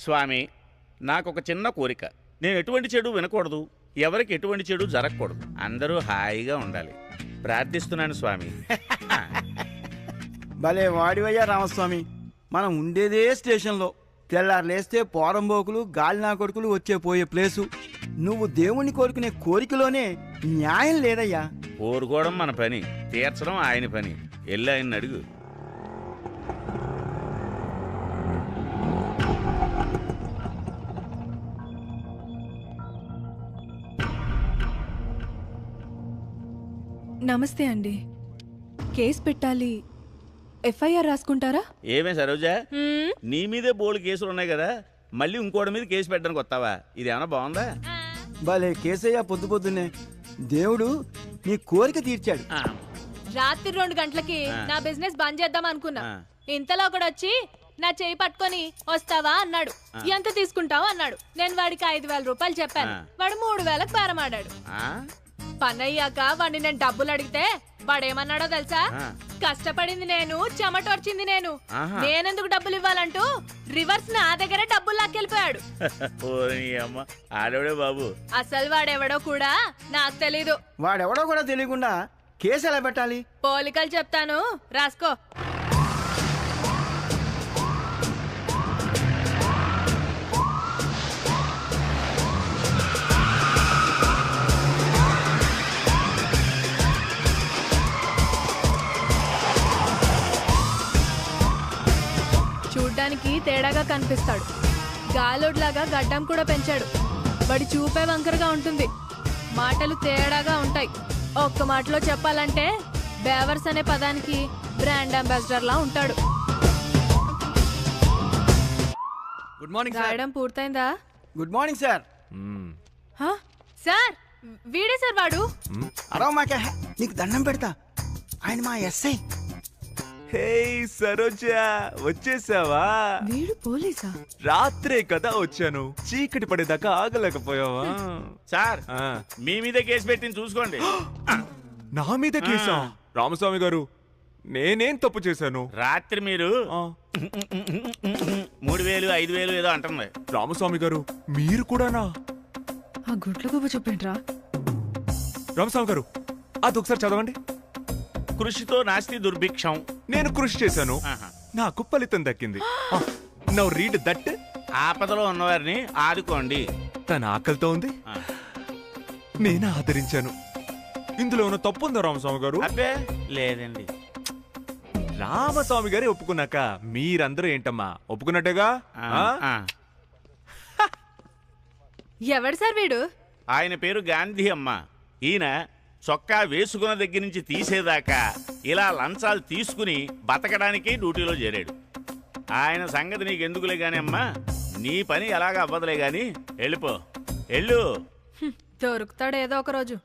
స్వామి, నాకొక చిన్న కోరిక. నేను ఎటువంటి చెడు వినకూడదు, ఎవరికి ఎటువంటి చెడు జరగకూడదు, అందరూ హాయిగా ఉండాలి. ప్రార్థిస్తున్నాను స్వామి. భలే వాడివయ్యా రామస్వామి. మనం ఉండేదే స్టేషన్లో. తెల్లారు లేస్తే పోరంబోకులు గాలినా కొడుకులు వచ్చే పోయే ప్లేసు. నువ్వు దేవుణ్ణి కోరుకునే కోరికలోనే న్యాయం లేదయ్యా. కోరుకోవడం మన పని, తీర్చడం ఆయన పని. వెళ్ళి ఆయన అడుగు. నమస్తే అండి. కేసు పెట్టాలి, ఎఫ్ఐఆర్ రాసుకుంటారా? ఏమే సరోజా, నీ మీదే బోల్డ్ కేసులు ఉన్నాయి కదా, మళ్ళీ ఇంకోటి మీద కేసు పెట్టడానికి వస్తావా? ఇది ఏమన్నా బాగుందా? భలే కేసయ్యా. పొద్దు పొద్దున్నే దేవుడు నీ కోరిక తీర్చాడు. రాత్రి 2 గంటలకి నా బిజినెస్ బంద్ చేద్దాం అనుకున్నా. ఇంతలో ఒకడు వచ్చి నా చేయి పట్టుకొని వస్తావా అన్నాడు. ఎంత తీసుకుంటావు అన్నాడు. నేను వాడికి 5,000 రూపాయలు చెప్పాను. వాడు 3,000కు బేరమాడాడు. పనయ్యాక వాడిని నేను డబ్బులు అడిగితే వాడేమన్నాడో తెలుసా? కష్టపడింది నేను, చెమటొచ్చింది నేను, నేనెందుకు డబ్బులు ఇవ్వాలంటూ రివర్స్ నా దగ్గర డబ్బులు లాక్కెళ్ళిపోయాడు. బాబు, అసలు వాడెవడో కూడా నాకు తెలీదు. వాడెవడో కూడా తెలియకుండా కేసు ఎలా పెట్టాలి? పోలికలు చెప్తాను, రాసుకో. చూడ్డానికి తేడాగా కనిపిస్తాడు. గాలోడ్లాగా గడ్డం కూడా పెంచాడు. వాడి చూపే వంకరగా ఉంటుంది. మాటలు తేడాగా ఉంటాయి. ఒక్క మాటలో చెప్పాలంటే బేవర్స్ అనే పదానికి బ్రాండ్ అంబాసిడర్ లా ఉంటాడు. Good morning. రాయడం పూర్తయిందా? Good morning sir. సార్, వీడే సార్ వాడు. అరవ మాకే, నీకు దండం పెడతా. ఆయన మా ఎస్ఐ. హే సరోజా, వచ్చేసావా? వీడు పోలీసా? రాత్రే కదా వచ్చాను, చీకటి పడేదాకా ఆగలేకపోయావా? సార్, మీ మీద కేసు పెట్టింది చూసుకోండి. నా మీద కేసా? రామస్వామి గారు, నేనేం తప్పు చేశాను? రాత్రి మీరు 3,000 5,000 ఏదో అంటుంది. రామస్వామి గారు, మీరు కూడానా? ఆ గుడ్ల గుబ చెప్పండి. రామస్వామి గారు, అది ఒకసారి చదవండి. కృషితో నాస్తి దుర్భిక్షం. నేను కృషి చేశాను, నాకు ఫలితం దక్కింది. Now read that. ఆపదలో ఉన్నవారిని ఆదుకోండి. తన ఆకలితో ఉంది, నేను ఆదరించాను. ఇందులో ఉన్న తప్పు ఉందా రామస్వామి గారు? అబ్బే లేదండి. రామస్వామి గారే ఒప్పుకున్నాక మీరందరూ ఏంటమ్మా ఒప్పుకున్నట్టుగా? ఎవడు సార్ వీడు? ఆయన పేరు గాంధీ అమ్మ. ఈయన చొక్కా వేసుకున్న దగ్గర నుంచి తీసేదాకా ఇలా లంచాలు తీసుకుని బతకడానికి డ్యూటీలో చేరాడు. ఆయన సంగతి నీకెందుకులే గాని అమ్మా, నీ పని ఎలాగ అవ్వదులే గాని వెళ్ళిపో, వెళ్ళు. దొరుకుతాడు ఏదో ఒక రోజు.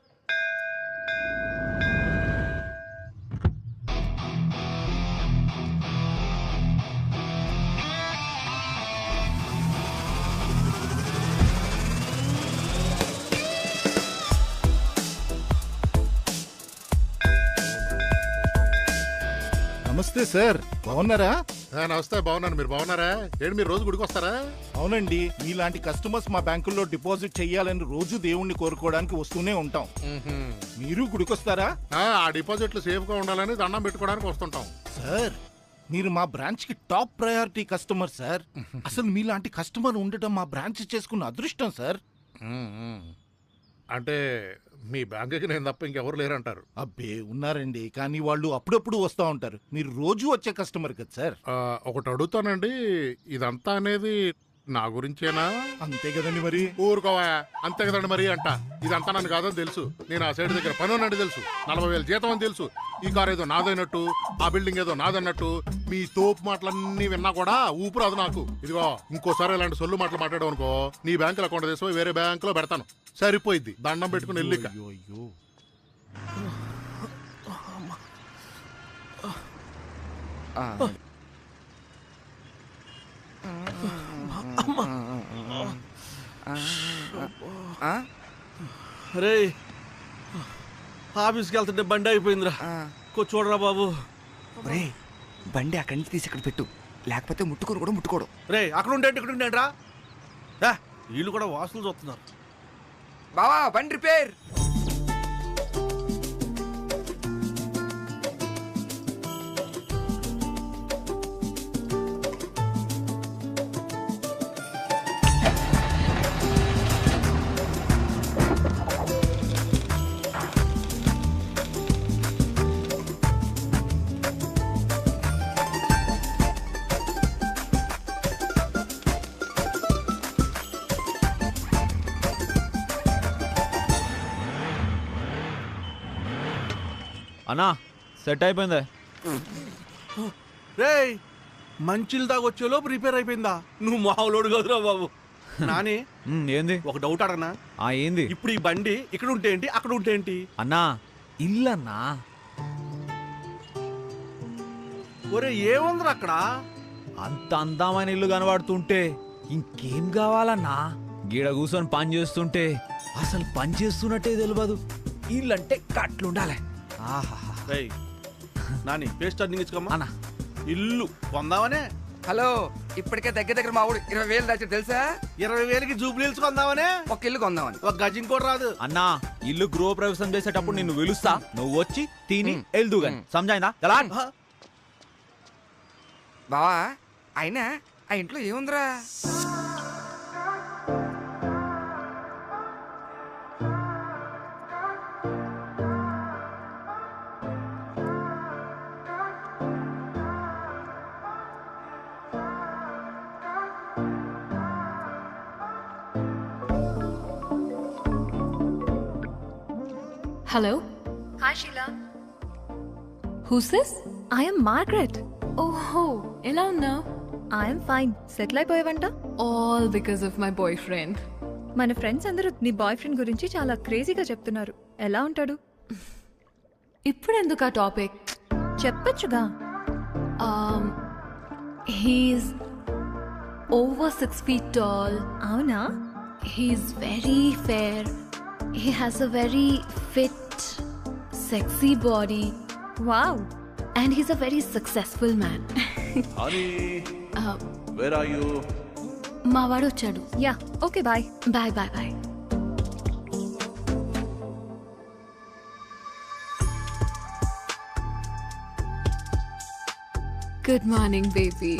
నమస్తే సార్, బాగున్నారా? నమస్తే, బాగున్నాను. మీరు బాగున్నారా? ఏంటి మీరు రోజు గుడికి వస్తారా? అవునండి, మీలాంటి కస్టమర్స్ మా బ్యాంకుల్లో డిపాజిట్ చెయ్యాలని రోజు దేవుణ్ణి కోరుకోవడానికి వస్తూనే ఉంటాం. మీరు గుడికొస్తారా? ఆ డిపాజిట్లు సేఫ్ గా ఉండాలని దండం పెట్టుకోవడానికి వస్తుంటాం. సార్, మీరు మా బ్రాంచ్ కి టాప్ ప్రయారిటీ కస్టమర్ సార్. అసలు మీలాంటి కస్టమర్ ఉండటం మా బ్రాంచ్ చేసుకున్న అదృష్టం సార్. అంటే మీ బ్యాంకుకి నేను తప్ప ఇంకెవరు లేరంటారు? అబ్బే ఉన్నారండి, కానీ వాళ్ళు అప్పుడప్పుడు వస్తూ ఉంటారు. మీరు రోజు వచ్చే కస్టమర్ కదా సార్. ఒకటి అడుగుతానండి, ఇదంతా అనేది నా గురించేనా? అంతే కదండి మరి. ఊరుకోవా, అంతే కదండి మరి అంట. ఇదంతా నన్ను కాదని తెలుసు. నేను ఆ సైడ్ దగ్గర పని ఉన్నట్టు తెలుసు. 40,000 జీతం అని తెలుసు. ఈ కార్ ఏదో నాదైనట్టు, ఆ బిల్డింగ్ ఏదో నాదన్నట్టు మీ తోపు మాటలన్నీ విన్నా కూడా ఊపిరాదు నాకు. ఇదిగో ఇంకోసారి ఇలాంటి సొల్లు మాటలు మాట్లాడావు అనుకో, నీ బ్యాంకులో అకౌంట్ తీసుకుని వేరే బ్యాంకులో పెడతాను. సరిపోయిద్ది. దండం పెట్టుకుని వెళ్ళిక. రే, ఆఫీస్కి వెళ్తుంటే బండి అయిపోయిందిరా చూడరా బాబు. రే బండి అక్కడి నుంచి తీసి ఇక్కడ పెట్టు, లేకపోతే ముట్టుకోరు కూడా ముట్టుకోడు. రే అక్కడ ఉంటే ఇక్కడ ఉండేంట్రా, వీళ్ళు కూడా వాసులు చూస్తున్నారు. బావా బండి రిపేర్. అన్నా సెట్ అయిపోయింది. రే మంచిలు దాగొచ్చేలోపు రిపేర్ అయిపోయిందా? నువ్వు మామూలుడు కదురా బాబు. నాని ఏంది? ఒక డౌట్ అడగనా? ఏంది? ఇప్పుడు ఈ బండి ఇక్కడ ఉంటే ఏంటి, అక్కడ ఉంటే ఏంటి? అన్నా ఇల్లన్నా. ఒరే ఏముందిరా అక్కడ? అంత అందమైన ఇల్లు కనబడుతుంటే ఇంకేం కావాలన్నా? గీడ కూర్చొని పని చేస్తుంటే అసలు పని చేస్తున్నట్టే తెలియదు. ఇల్లంటే కట్లుండాలి. రేయ్ నాని పేస్ట్ టర్నింగ్ ఇచ్చుకోమ్మా. అన్నా ఇల్లు కొందామనే. హలో, ఇప్పటికే దగ్గర మా ఊడు 20,000 దాచి తెలుసా? 20,000కి జూబ్లీల్స్ కొందామనే. ఒక ఇల్లు కొందామని. ఒక గజం కూడా రాదు. అన్నా ఇల్లు గృహ ప్రవేశం చేసేటప్పుడు నిన్ను వెలుస్తా, నువ్వు వచ్చి తిని వెళ్దు గాని. సంజాయిందా? బావా అయినా ఆ ఇంట్లో ఏముందిరా? Hello. Hi Sheela. Who's this? I am Margaret. ఓహో, ఎలా ఉన్నావు? I am fine. సెటిల్ అయిపోయావంట? All because of my boy friend. మన ఫ్రెండ్స్ అందరూ నీ బాయ్ ఫ్రెండ్ గురించి చాలా క్రేజీగా చెప్తున్నారు. ఎలా ఉంటాడు? ఇప్పుడు ఎందుకు ఆ టాపిక్? చెప్పొచ్చుగా. He's over 6 feet tall. అవునా? He's very fair. He has a very fit, sexy body. Wow. And he's a very successful man. Honey, where are you? మా వాడు వచ్చాడు. Ya okay bye. Bye bye bye. Good morning baby.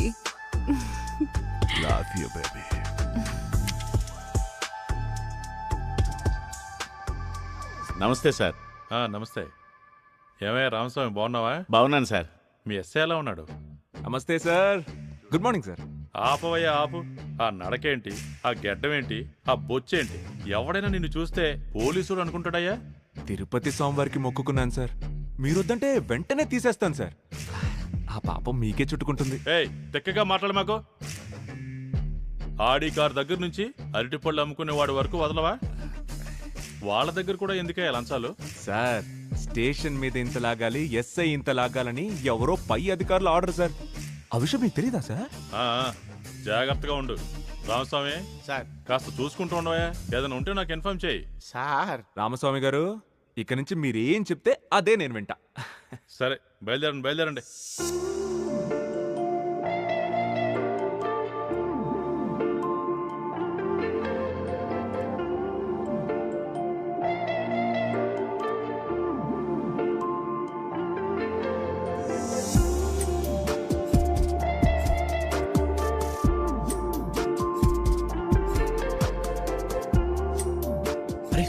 Love you, baby. నమస్తే sir. నమస్తే. ఏమయ్యా రామస్వామి, బాగున్నావా? బాగున్నాను sir. మీ SI ఎలా ఉన్నాడు? నమస్తే సార్. Good morning sir. ఆపవయ్యా ఆపు. ఆ నడకేంటి, ఆ గెడ్డమేంటి, ఆ బొచ్చేంటి? ఎవడైనా నిన్ను చూస్తే పోలీసుడు అనుకుంటాడయ్యా? తిరుపతి స్వామివారికి మొక్కుకున్నాను సార్. మీరొద్దంటే వెంటనే తీసేస్తాను సార్. ఆ పాపం మీకే చుట్టుకుంటుంది. ఏయ్ తెక్కగా మాట్లాడు మాకు. ఆడి కార్ దగ్గర నుంచి అరటిపళ్ళు అమ్ముకునేవాడి వరకు వదలవా? వాళ్ళ దగ్గర కూడా ఎందుకే లంచాలు? సార్ స్టేషన్ మీద ఇంత లాగాలి, ఎస్ఐ ఇంత లాగాలని ఎవరో పై అధికారులు ఆర్డర్ సార్. ఆ విషయం మీకు తెలీదా సార్? జాగ్రత్తగా ఉండు రామస్వామి. సార్ కాస్త చూసుకుంటూ ఉండవా? ఏదైనా ఉంటే నాకు ఇన్ఫార్మ్ చేయి. సార్. రామస్వామి గారు, ఇక నుంచి మీరేం చెప్తే అదే నేను వింటా. సరే బయలుదేరండి.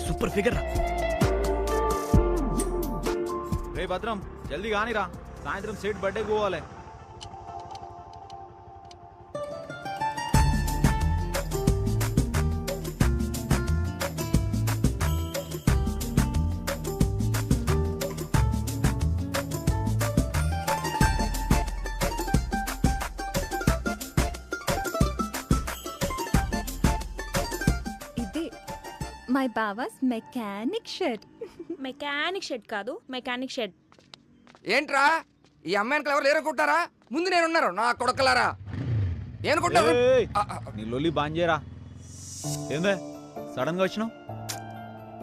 సూపర్ ఫిగర్ రా. రే భద్రం, జల్దీ కానీరా, సాయంత్రం సేట్ బర్త్డే పోవాలి. ఇదే మై బావాస్ మెకానిక్ షెడ్. మెకానిక్ షెడ్ కాదు, మెకానిక్ షెడ్. ఏంట్రా ఈ అమ్మాయికి ఎవరు లేరనుకుంటారా? ముందు నేనున్నారు నా కొడకలారా. ఏనుకుంటారు? నీ లొల్లి బాంజేరా. ఏందే సడన్ గా వచ్చినావు?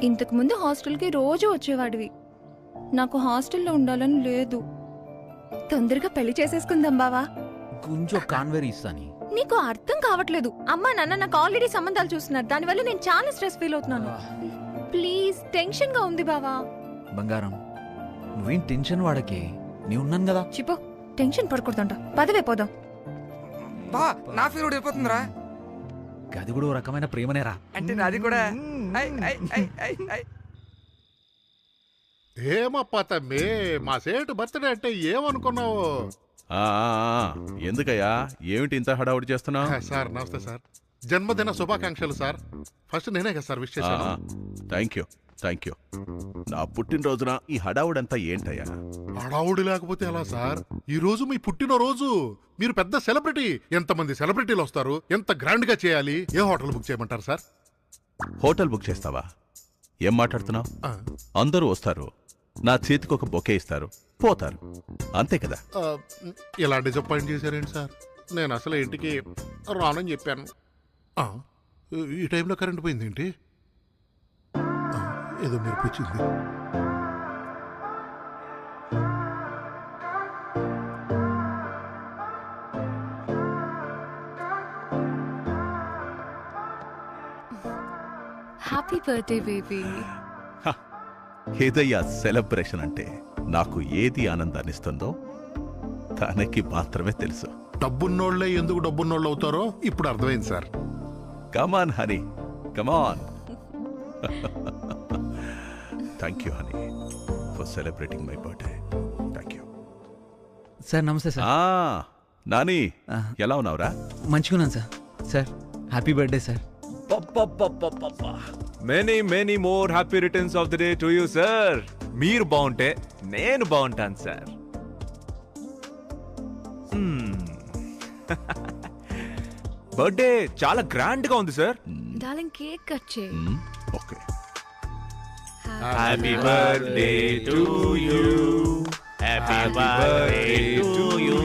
ఇంతకు ముందు హాస్టల్కి రోజు వచ్చేవాడివి, నాకు హాస్టల్లో ఉండాలని లేదు. తొందరగా పెళ్లి చేసేసుకుందాం బావా. కొంచెం కాన్వేర్ ఇస్తాని. నీకు అర్థం కావట్లేదు. అమ్మా నాన్న నాకు ఆల్రెడీ సంబంధాలు చూస్తున్నారు. దానివల్ల నేను చాలా స్ట్రెస్ ఫీల్ అవుతున్నాను. ప్లీజ్, టెన్షన్ గా ఉంది బావా. బంగారం, నువ్వేం టెన్షన్ వాడకే, నీ ఉన్నాను కదా. చిపో, టెన్షన్ పడకూడదంట. పదవే పోదాం. బా నా ఫీల్ వెళ్ళిపోతుందిరా. గది కూడా ఓ రకమైన ప్రేమనేరా. అంటే నాది కూడా. ఏమప్పా తమ్మి, మా సేటు బర్త్డే అంటే ఏమనుకున్నావు? ఎందుకయ్యా ఏమిటి ఇంత హడావుడి చేస్తున్నావు? సార్ నమస్తే సార్, జన్మదిన శుభాకాంక్షలు సార్. ఫస్ట్ నేనే కదా సార్ విష్ చేశాను. Thank you. నా పుట్టినరోజున ఈ హడావుడంతా ఏంటయ్యా? హడావుడి లేకపోతే ఎలా సార్? ఈ రోజు మీ పుట్టినరోజు, మీరు పెద్ద సెలబ్రిటీ. ఎంతమంది సెలబ్రిటీలు వస్తారు, ఎంత గ్రాండ్ గా చేయాలి? ఏ హోటల్ బుక్ చేయమంటారు సార్? హోటల్ బుక్ చేస్తావా? ఏం మాట్లాడుతున్నావు? అందరూ వస్తారు, నా చేతికి ఒక బొకే ఇస్తారు, పోతారు, అంతే కదా. ఇలా డిసప్పాయింట్ చేశారేంటి సార్? నేను అసలు ఇంటికి రానని చెప్పాను. ఈ టైంలో కరెంట్ పోయింది ఏంటి? ఏదో మెరుపు వచ్చింది. Happy birthday baby. ఏదయ్యా సెలబ్రేషన్ అంటే? నాకు ఏది ఆనందాన్నిస్తుందో తనకి మాత్రమే తెలుసు. డబ్బున్నోళ్లే ఎందుకు డబ్బున్నోళ్ళు అవుతారో ఇప్పుడు అర్థమైంది sir. Come on honey, come on. Thank you honey for celebrating my birthday. Thank you. Sir నమస్తే సార్. నాని, ఎలా ఉన్నావురా? మంచిగున్నాను sir. Sir happy birthday sir. Many many more happy returns of the day to you sir. మీరు బాగుంటే నేను బాగుంటాను sir. Birthday చాలా grand గా ఉంది సార్. డార్లింగ్, కేక్ కట్ చేయి. Okay. Happy birthday to you, happy birthday to you,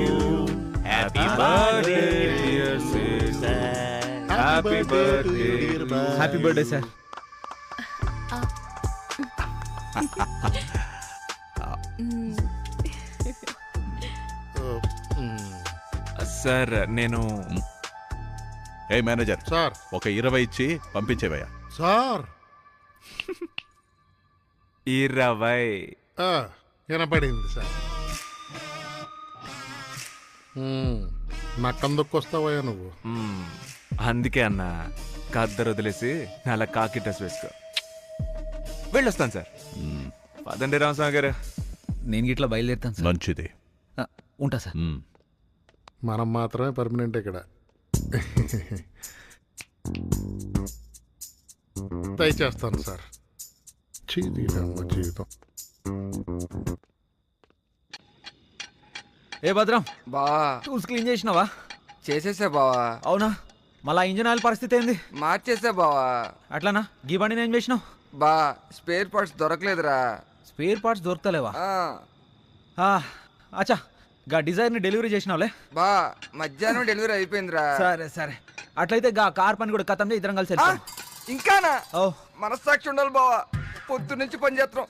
happy birthday dear sister, happy birthday. Happy birthday sir. Sir నేను ఏ manager sir, ఒక 20 ఇచ్చి పంపించేవయ్యా. సార్ 20 వినపడింది సార్. నా కందుకు వస్తావయ్యా నువ్వు. అందుకే అన్న కద్దరు వదిలేసి అలా కాకి డ్రెస్ వేసుకో. వెళ్ళొస్తాను సార్. పదండి రామస్వామి గారు. నేను గిట్లా బయలుదేరుతాను సార్. మంచిది. ఉంటా సార్. మనం మాత్రమే పర్మనెంట్ ఇక్కడ. దయచేస్తాను సార్. జీవితం. ఏ భద్రం, బావా టూల్స్ క్లీన్ చేసినావా? చేసేసా బావా. అవునా? మళ్ళా ఇంజన్ ఆయిల్ పరిస్థితి ఏంది? మార్చేసా బావా. అట్లానా? గీ బండి నేను చేసినావు బా, స్పేర్ పార్ట్స్ దొరకలేదురా. స్పేర్ పార్ట్స్ దొరకలేవా? అచ్చా, గా డిజైర్ ని డెలివరీ చేసినావులే. బా, మధ్యాహ్నం డెలివరీ అయిపోయిందిరా. సరే సరే, అట్లయితే గా కార్ పని కూడా కథం ఇద్దరం కలిసి వెళ్తాం. ఇంకానా? మనస్సాక్షి ఉండాలి బావా. పొద్దు నుంచి పని చేస్తాం.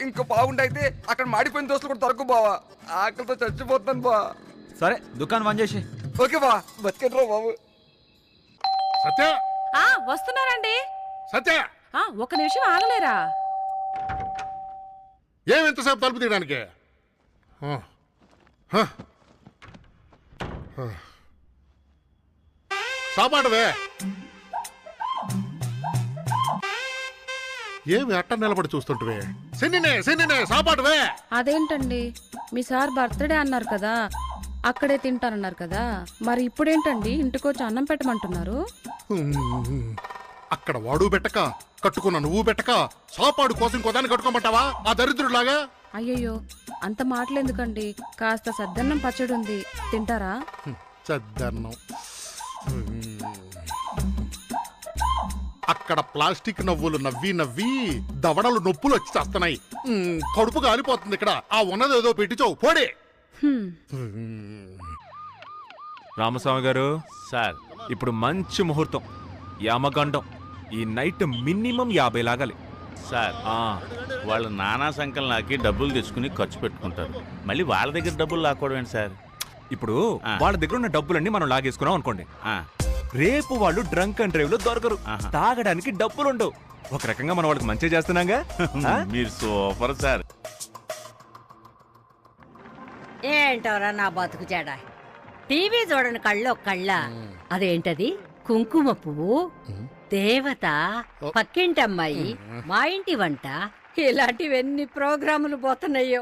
ఇంకా బాగుండైతే అక్కడ మాడిపోయిన దోస్తులు కూడా దొరకవు బావా. ఆకలితో చచ్చిపోతాను బా. సరే, దుకాణం బంద్ చేసి. ఓకే బా, బతికేట్రా బాబు. సత్య, వస్తున్నారండి. సత్య, ఒక నిమిషం ఆగలేరా? ఏమెంతసేపు తలుపు తీయడానికి? సాపాటువే. ఏమి అట్ట నిలబడి చూస్తుంటువే? సెన్నినే సాపాటువే. అదేంటండి, మీ సార్ బర్త్డే అన్నారు కదా, అక్కడే తింటారన్నారు కదా, మరి ఇప్పుడేంటండి ఇంటికొచ్చి అన్నం పెట్టమంటున్నారు? అక్కడ వాడు పెట్టక, కట్టుకున్న నువ్వు పెట్టక, సాపాడు కోసం ఇంకోదాన్ని కట్టుకోమంటావా ఆ దరిద్రులాగా? అయ్యయ్యో, అంత మాటలెందుకండి, కాస్త సద్దన్నం పచ్చడి ఉంది, తింటారా? సద్దన్నం. అక్కడ ప్లాస్టిక్ నవ్వులు నవ్వి నవ్వి దవడలు నొప్పులు వచ్చి చేస్తున్నాయి. కడుపు కాలిపోతుంది. ఇక్కడ ఆ ఉన్నదేదో పెట్టించావు పోడే. రామస్వామి గారు సార్, ఇప్పుడు మంచి ముహూర్తం, యామగండం. ఈ నైట్ మినిమం 50 లాగాలి. సార్ వాళ్ళ నానా సంకల్ నాకి డబ్బులు తెచ్చుకుని ఖర్చు పెట్టుకుంటారు, మళ్ళీ వాళ్ళ దగ్గర డబ్బులు లాక్కోవడం ఏంటి సార్? ఇప్పుడు వాళ్ళ దగ్గర ఉన్న డబ్బులన్నీ మనం లాగేసుకున్నాం అనుకోండి, రేపు వాళ్ళు డ్రంక్ అండ్ డ్రైవ్ లో దొరకరు, తాగడానికి డబ్బులుండవు. ఒక రకంగా మనం వాళ్ళకి మంచి చేస్తున్నాగా. మీరు సూపర్ సార్. ఏంటోరా నా బతుకు చెడ, టీవీ చూడని కళ్ళో కళ్ళ. అదేంటది కుంకుమ పువ్వు, దేవత, పక్కింటమ్మాయి, మా ఇంటి వంట, ఇలాంటివన్నీ ప్రోగ్రాములు పోతున్నాయో.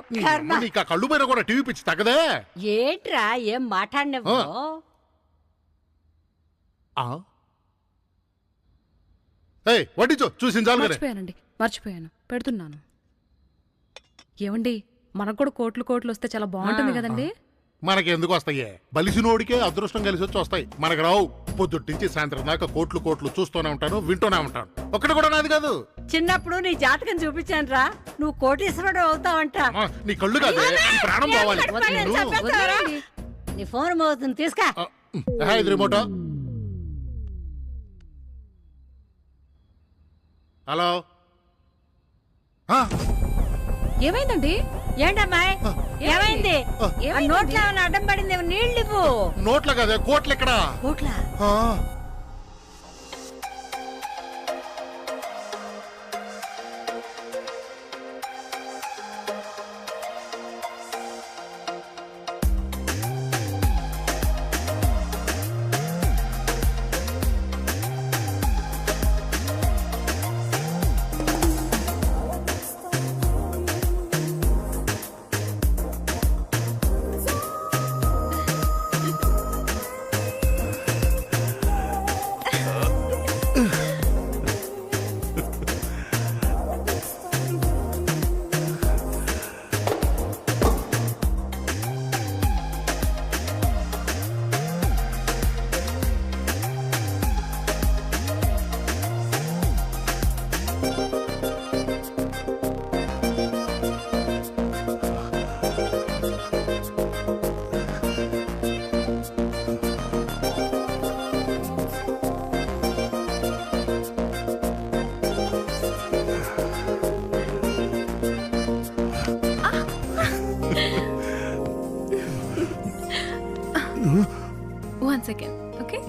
కళ్ళు పైన కూడా టీవీ పిచ్చి తగ్గదే. ఏంట్రా ఏం మాట్లాడినవో? మర్చిపోయానండి, మర్చిపోయాను, పెడుతున్నాను. ఏమండి, మనకు కూడా కోట్లు కోట్లు వస్తే చాలా బాగుంటుంది కదండి. మనకి ఎందుకు వస్తాయే, బలిసినోడికే అదృష్టం కలిసి వచ్చి వస్తాయి, మనకు రావు. పొద్దుట్టించి సాయంత్రం దాకా కోట్లు కోట్లు చూస్తూనే ఉంటాను, వింటూనే ఉంటాను. ఒక్కటి కూడా నాది కాదు. చిన్నప్పుడు నీ జాతకం చూపించాను రా, నువ్వు కోటీశ్వరుడు అవుతావంట. నీ కళ్ళు కాదు, నీ ప్రాణం కావాలి. నీ ఫోన్ మోగుతుంది, తీసుకా. ఇది రిమోటా? హలో, ఏమైందండి? ఏంటమ్మాయి ఏమైంది? నోట్లో ఏమైనా అడ్డం పడింది? నీళ్ళు ఇవ్వు. నోట్ల కదా, కోట్లు ఎక్కడ? కోట్ల? One second, okay?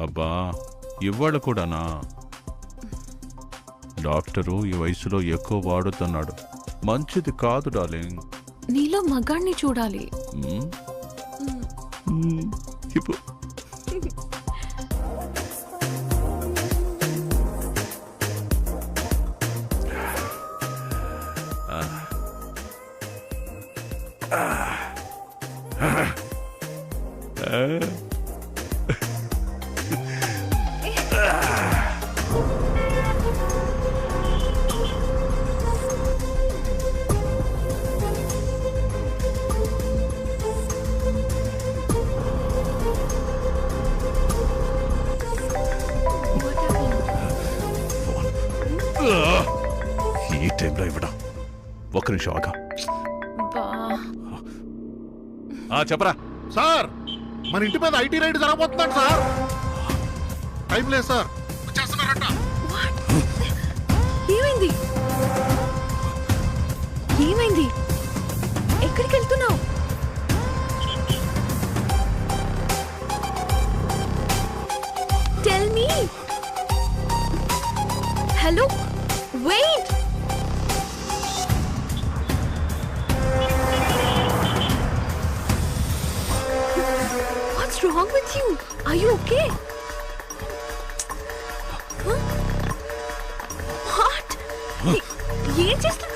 అబ్బా, ఇవాళ కూడానా? డాక్టరు ఈ వయసులో ఎక్కువ వాడుతున్నాడు, మంచిది కాదు డార్లింగ్. నీలో మగాణ్ణి చూడాలి. ఇప్పుడు ఈ టైంలో ఇవ్వడం. ఒక్క నిమిషం ఆగా. చెప్పరా సార్, మన ఇంటి మీద ఐటీ రైడ్ జరగబోతున్నాడు సార్. టైం లేదు సార్, వచ్చేస్తున్నారట. ఏమైంది? ఏమైంది? ఎక్కడికి వెళ్తున్నావు? Tell me. Hello, wait. What's wrong with you? Are you okay? Huh? What? ఏం చేస్తా?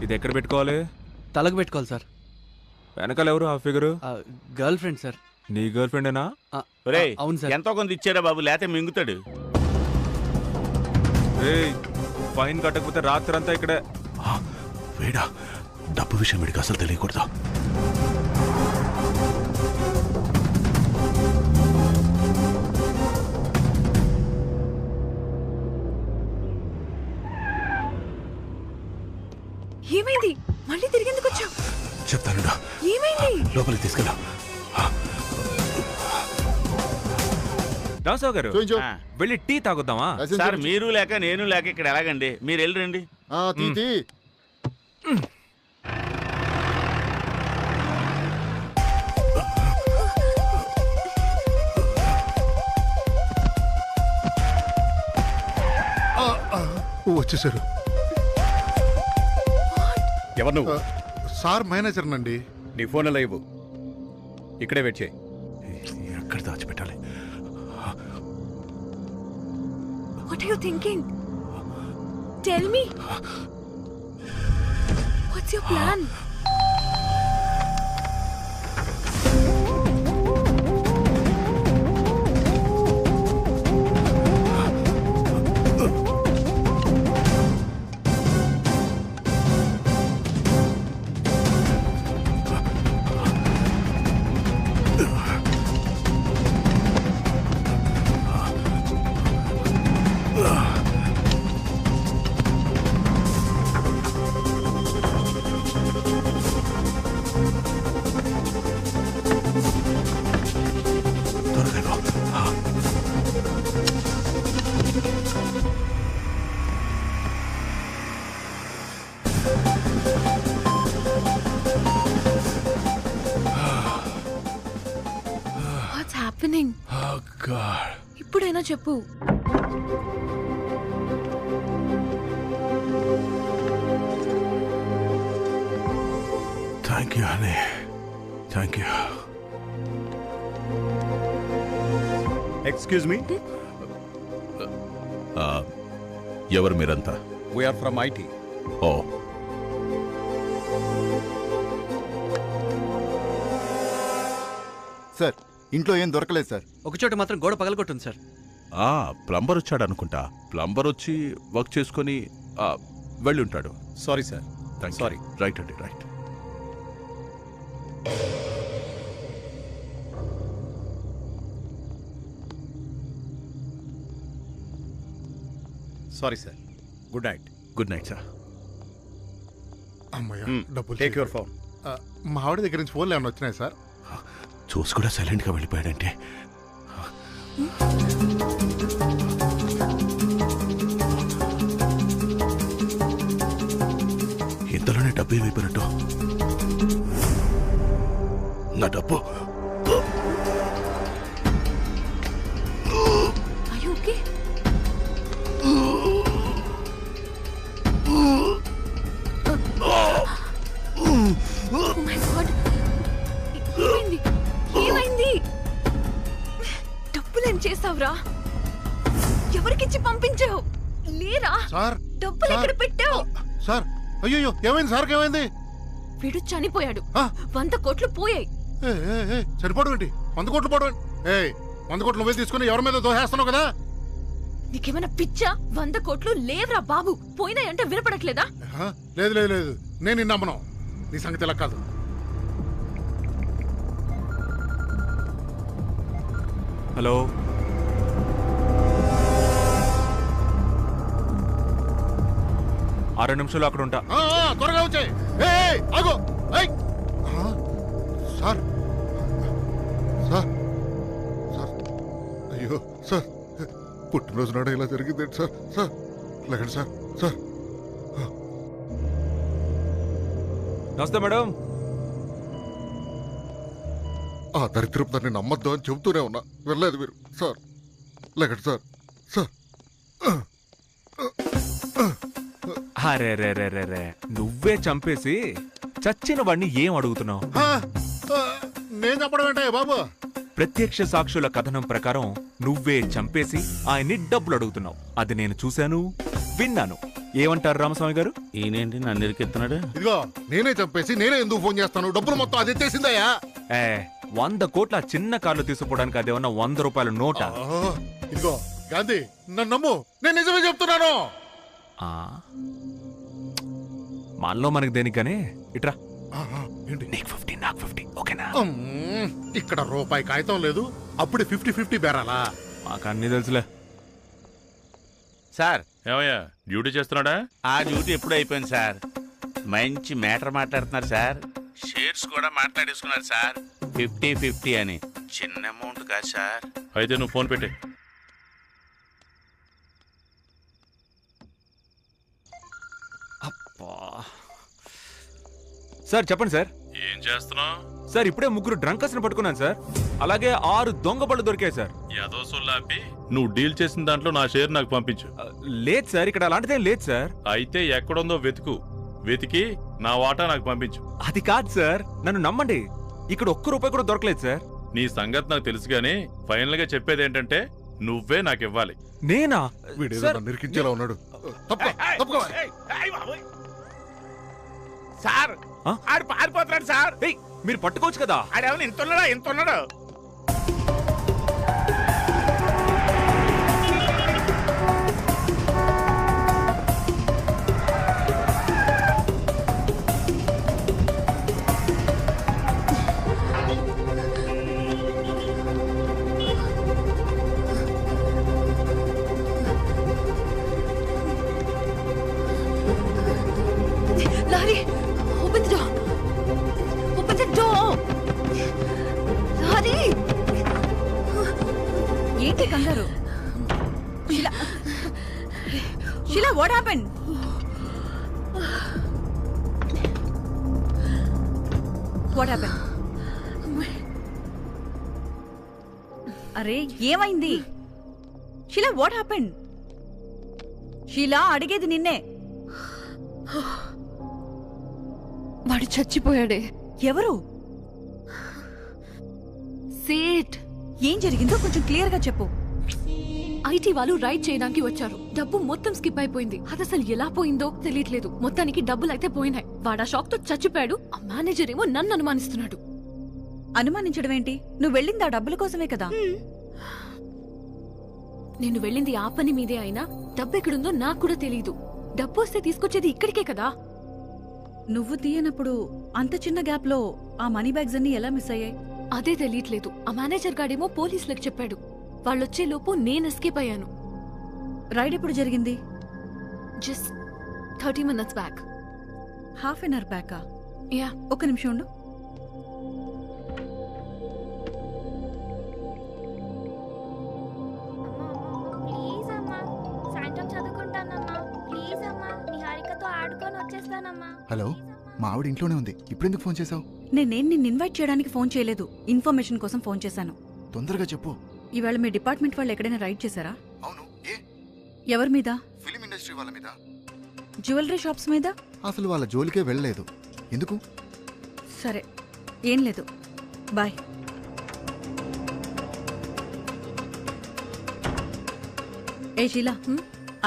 ఇది ఎక్కడ పెట్టుకోవాలి? తలకు పెట్టుకోవాలి సార్. వెనకాల ఎవరు ఆ ఫిగరు? Girl friend sir. నీ గర్ల్ ఫ్రెండేనా? అవును సార్. ఎంతో కొంత ఇచ్చారా బాబు, లేతే మింగుతాడు. ఫైన్ కట్టకపోతే రాత్రంతా ఇక్కడే. వేడా, డబ్బు విషయం వీడికి అసలు తెలియకూడదు. ఏమైంది? మళ్ళీ తిరిగి ఎందుకు వచ్చావు? చెప్తాను, ఏమైంది? లోపలికి తీసుకెళ్ళా. రాసావు గారు వెళ్ళి టీ తాగుద్దామా? సార్ మీరు లేక నేను లేక ఇక్కడ ఎలాగండి, మీరు వెళ్ళరండి. వచ్చేసారు. ఎవరు నువ్వు? సార్ మేనేజర్ నండి. నీ ఫోన్ ఎలా ఇవ్వు, ఇక్కడే వెయిట్ చేయి. ఎక్కడ దాచిపెట్టాలి? What are you thinking? Tell me. What's your plan? What's happening? Oh God. ఇప్పుడైనా చెప్పు. Thank you, honey. Thank you. Excuse me? ఎవరు మీరంతా? We are from IT. ఓ, సార్ ఇంట్లో ఏం దొరకలేదు సార్. ఒకచోట మాత్రం గోడ పగలగొట్టుంది సార్. ప్లంబర్ వచ్చాడు అనుకుంటా. ప్లంబర్ వచ్చి వర్క్ చేసుకొని వెళ్ళి ఉంటాడు. Sorry sir. సారీ. రైట్ అండి, right. Sorry sir. Good night. Good night sir. అమ్మయ్య, డబ్బులు. Take your phone. మా ఆవిడ దగ్గర నుంచి ఫోన్లు ఏమైనా వచ్చినాయి సార్? చూసి కూడా సైలెంట్గా వెళ్ళిపోయాడంటే. ఇంతలోనే డబ్బు ఏమైపోయినట్టు. నా డబ్బు. Are you okay? Oh my God. ఏమైంది? ఏమైంది? డబ్బులేం చేసావురా? ఎవరికిచ్చి పంపించావు? లేరా? సార్ డబ్బులు ఎక్కడ పెట్టావు? సార్ అయ్యో ఏమైంది సార్? ఏమైంది? వీడు చనిపోయాడు. 100 కోట్లు పోయాయి. చనిపోవడం ఏంటి? 100 కోట్లు పోవడం? 100 కోట్లు నువ్వే తీసుకుని ఎవరి మీద దోహేస్తున్నావు కదా? నీకేమైనా పిచ్చా? 100 కోట్లు లేవురా బాబు. పోయినాయంటే వినపడట్లేదా? లేదు లేదు లేదు, నేను నిన్ను నమ్మను. నీ సంగతి ఇలా కాదు. హలో, 6 నిమిషాలు అక్కడ ఉంటా. త్వరగా వచ్చాయి. ఆగో. సార్ సార్ సార్ అయ్యో సార్, పుట్టినరోజు నాడు ఇలా జరిగింది సార్. సార్ లేకండి సార్. సార్ నమస్తే మేడం. ఆ దరిద్రపు దాన్ని నమ్మద్దు అని చెబుతూనే ఉన్నా, వెళ్ళలేదు మీరు. సార్ లేకండి సార్. సార్ అరే రే రే రే రే, నువ్వే చంపేసి చచ్చిన వాడిని ఏం అడుగుతున్నావు? నేను చెప్పడం ఏంటే బాబు? ప్రత్యక్ష సాక్షుల కథనం ప్రకారం నువ్వే చంపేసి ఆయన్ని డబ్బులు అడుగుతున్నావు. అది నేను చూశాను, విన్నాను. ఏమంటారు రామస్వామి గారు? ఈయనేంటి నన్ను ఇరికెత్తున్నాడు? ఇదిగో నేనే చంపేసి నేనే ఎందుకు ఫోన్ చేస్తాను? డబ్బులు మొత్తం అది ఎత్తేసిందయ్యా. 100 కోట్ల చిన్న కార్లు తీసుకుపోవడానికి అదేమన్నా 100 రూపాయల నోటా? ఇదిగో గాంధీ, నన్ను నమ్ము, నేను నిజమే చెప్తున్నాను. మనలో మనకి దేనికనే ఇట్రా. ఏంటి? నీకు 50 నాకు 50 ఓకేనా? ఇక్కడ రూపాయి కాగితం లేదు, అప్పుడు 50-50 బేరాలా? మాకు అన్ని తెలుసులే సార్. ఏమయ్యా డ్యూటీ చేస్తున్నాడా? ఆ డ్యూటీ ఎప్పుడు అయిపోయింది సార్. మంచి మ్యాటర్ మాట్లాడుతున్నారు సార్. షేర్స్ కూడా మాట్లాడేసుకున్నారు సార్. 50-50 అని. చిన్న అమౌంట్ కాదు సార్. అయితే నువ్వు ఫోన్ పెట్టే. సార్ చెప్పండి సార్. ఏం చేస్తున్నావు సార్? ఇప్పుడే 3 డ్రంకర్స్ని పట్టుకున్నాను సార్. అలాగే 6 దొంగ బళ్ళు దొరికాయి సార్. యాదో సొల్లాపి నువ్వు డీల్ చేసిన దాంట్లో నా షేర్ నాకు పంపించు. లేదు సార్, ఇక్కడ అలాంటిదేం లేదు సార్. అయితే ఎక్కడుందో వెతికి నా వాటా నాకు పంపించు. అది కాదు సార్, నన్ను నమ్మండి, ఇక్కడ ఒక్క రూపాయి కూడా దొరకలేదు సార్. నీ సంగతి నాకు తెలుసు గానీ ఫైనల్ గా చెప్పేది ఏంటంటే నువ్వే నాకు ఇవ్వాలి. నేనా? వీడేదో నన్ను ఇరికించేలా ఉన్నాడు. సార్ ఆడు పారిపోతున్నాడు సార్. మీరు పట్టుకోవచ్చు కదా. ఆడేమన్నా ఇంత ఉన్నాడు. Lorry, open the door. Open the door. Lorry. ఏంటి కంగారు? Sheela what happened? What happened? అరే ఏమైంది? Sheela what happened? షీలా అడిగేది నిన్నే. వాడు చచ్చిపోయాడే. ఎవరు? సేట్. ఏం జరిగిందో కొంచెం క్లియర్ గా చెప్పు. ఐటీ వాళ్ళు రైడ్ చేయడానికి వచ్చారు. డబ్బు మొత్తం స్కిప్ అయిపోయింది. అది అసలు ఎలా పోయిందో తెలియట్లేదు. మొత్తానికి డబ్బులు అయితే పోయినాయి. వాడా షాక్ తో చచ్చిపోయాడు. ఆ మేనేజర్ ఏమో నన్ను అనుమానిస్తున్నాడు. అనుమానించడం ఏంటి? నువ్వు వెళ్ళింది ఆ డబ్బుల కోసమే కదా. నేను వెళ్ళింది ఆ పని మీదే అయినా డబ్బు ఎక్కడుందో నాకు కూడా తెలియదు. డబ్బు వస్తే తీసుకొచ్చేది ఇక్కడికే కదా. నువ్వు తీయనప్పుడు అంత చిన్న గ్యాప్ లో ఆ మనీ బ్యాగ్స్ అన్ని ఎలా మిస్ అయ్యాయి? అదే తెలియట్లేదు. ఆ మేనేజర్ గాడేమో పోలీసులకు చెప్పాడు. వాళ్ళొచ్చే లోపు నేను ఎస్కేప్ అయ్యాను. రైడ్ ఎప్పుడు జరిగింది? Just 30 minutes back. Half an hour బ్యాకా? యా. ఒక్క నిమిషం ఉండు. ప్లీజ్ అమ్మా, సాయంత్రం చదువుకుంటానమ్మా. ప్లీజ్ అమ్మా, నిహారికతో ఆడుకొని వచ్చేస్తానమ్మా. హలో, మా ఆవిడ ఇంట్లోనే ఉంది. ఇప్పుడెందుకు ఫోన్ చేసావు? నేనేం నిన్ను ఇన్వైట్ చేయడానికి ఫోన్ చేయలేదు, ఇన్ఫర్మేషన్ కోసం ఫోన్ చేశాను. తొందరగా చెప్పు. ఇవాళ మీ డిపార్ట్మెంట్ వాళ్ళు ఎక్కడైనా రైడ్ చేశారా? అవును. ఏ? ఎవరి మీద? ఫిలిం ఇండస్ట్రీ వాళ్ళ మీద. జ్యువెలరీ షాప్స్ మీద? అసలు వాళ్ళ జోలికే వెళ్ళలేదు. ఎందుకు? సరే, ఏం లేదు, బాయ్. ఏ షీలా,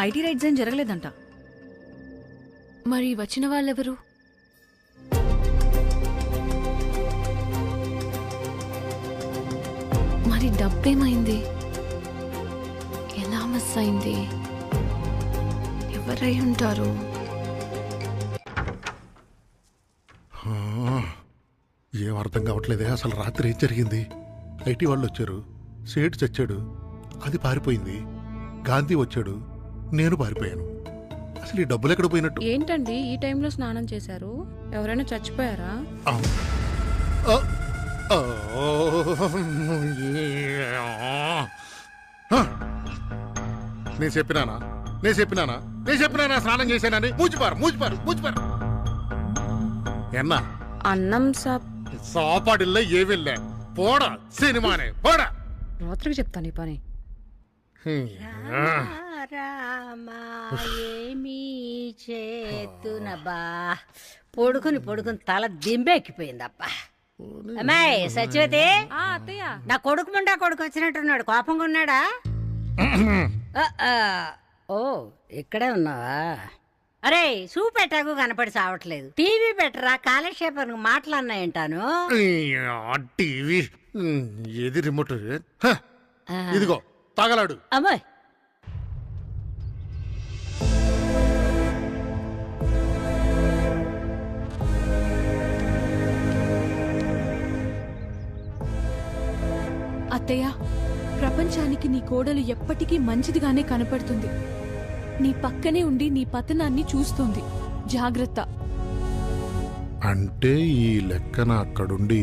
ఐటీ రైడ్స్ ఏం జరగలేదంట. మరి వచ్చిన వాళ్ళెవరు? మరి డబ్బేమైంది? ఎలా మిస్ అయింది? ఎవరై ఉంటారు? ఏం అర్థం కావట్లేదే. అసలు రాత్రి ఏం జరిగింది? ఐటీ వాళ్ళు వచ్చారు, సేట్ చచ్చాడు, అది పారిపోయింది. గాంధీ వచ్చాడు, నేను పారిపోయాను. అసలు ఈ డబ్బులు ఎక్కడ పోయినట్టు? ఏంటండి ఈ టైంలో స్నానం చేశారు? ఎవరైనా చచ్చిపోయారా? నేను చెప్పినానా స్నానం చేశానని? మూచిపారు ఎన్నా అన్నం సాపాడిల్ల ఏవిల్లే పోడా సినిమానే పోడా. రాత్రికి చెప్తాను ఈ పని. ఏమీ చేతునబ్బా, పొడుకుని తల దింబెక్కిపోయిందబ్బా. అమ్మాయి సత్యవతి, నా కొడుకు ముండా కొడుకు వచ్చినట్టున్నాడు. కోపంగా ఉన్నాడా? ఓ ఇక్కడే ఉన్నావా? అరే చూపెట్టాకు కనపడి సావట్లేదు. టీవీ పెట్టరా, కాలక్షేపానికి మాట్లాడినాయంటాను. టీవీ ఏది రిమోట్? ఇదిగో తగలాడు. అమ్మాయి అత్తయ్య, ప్రపంచానికి నీ కోడలు ఎప్పటికీ మంచిదిగానే కనపడుతుంది. నీ పక్కనే ఉండి నీ పతనాన్ని చూస్తుంది. జాగ్రత్త. అంటే ఈ లెక్కన అక్కడుండి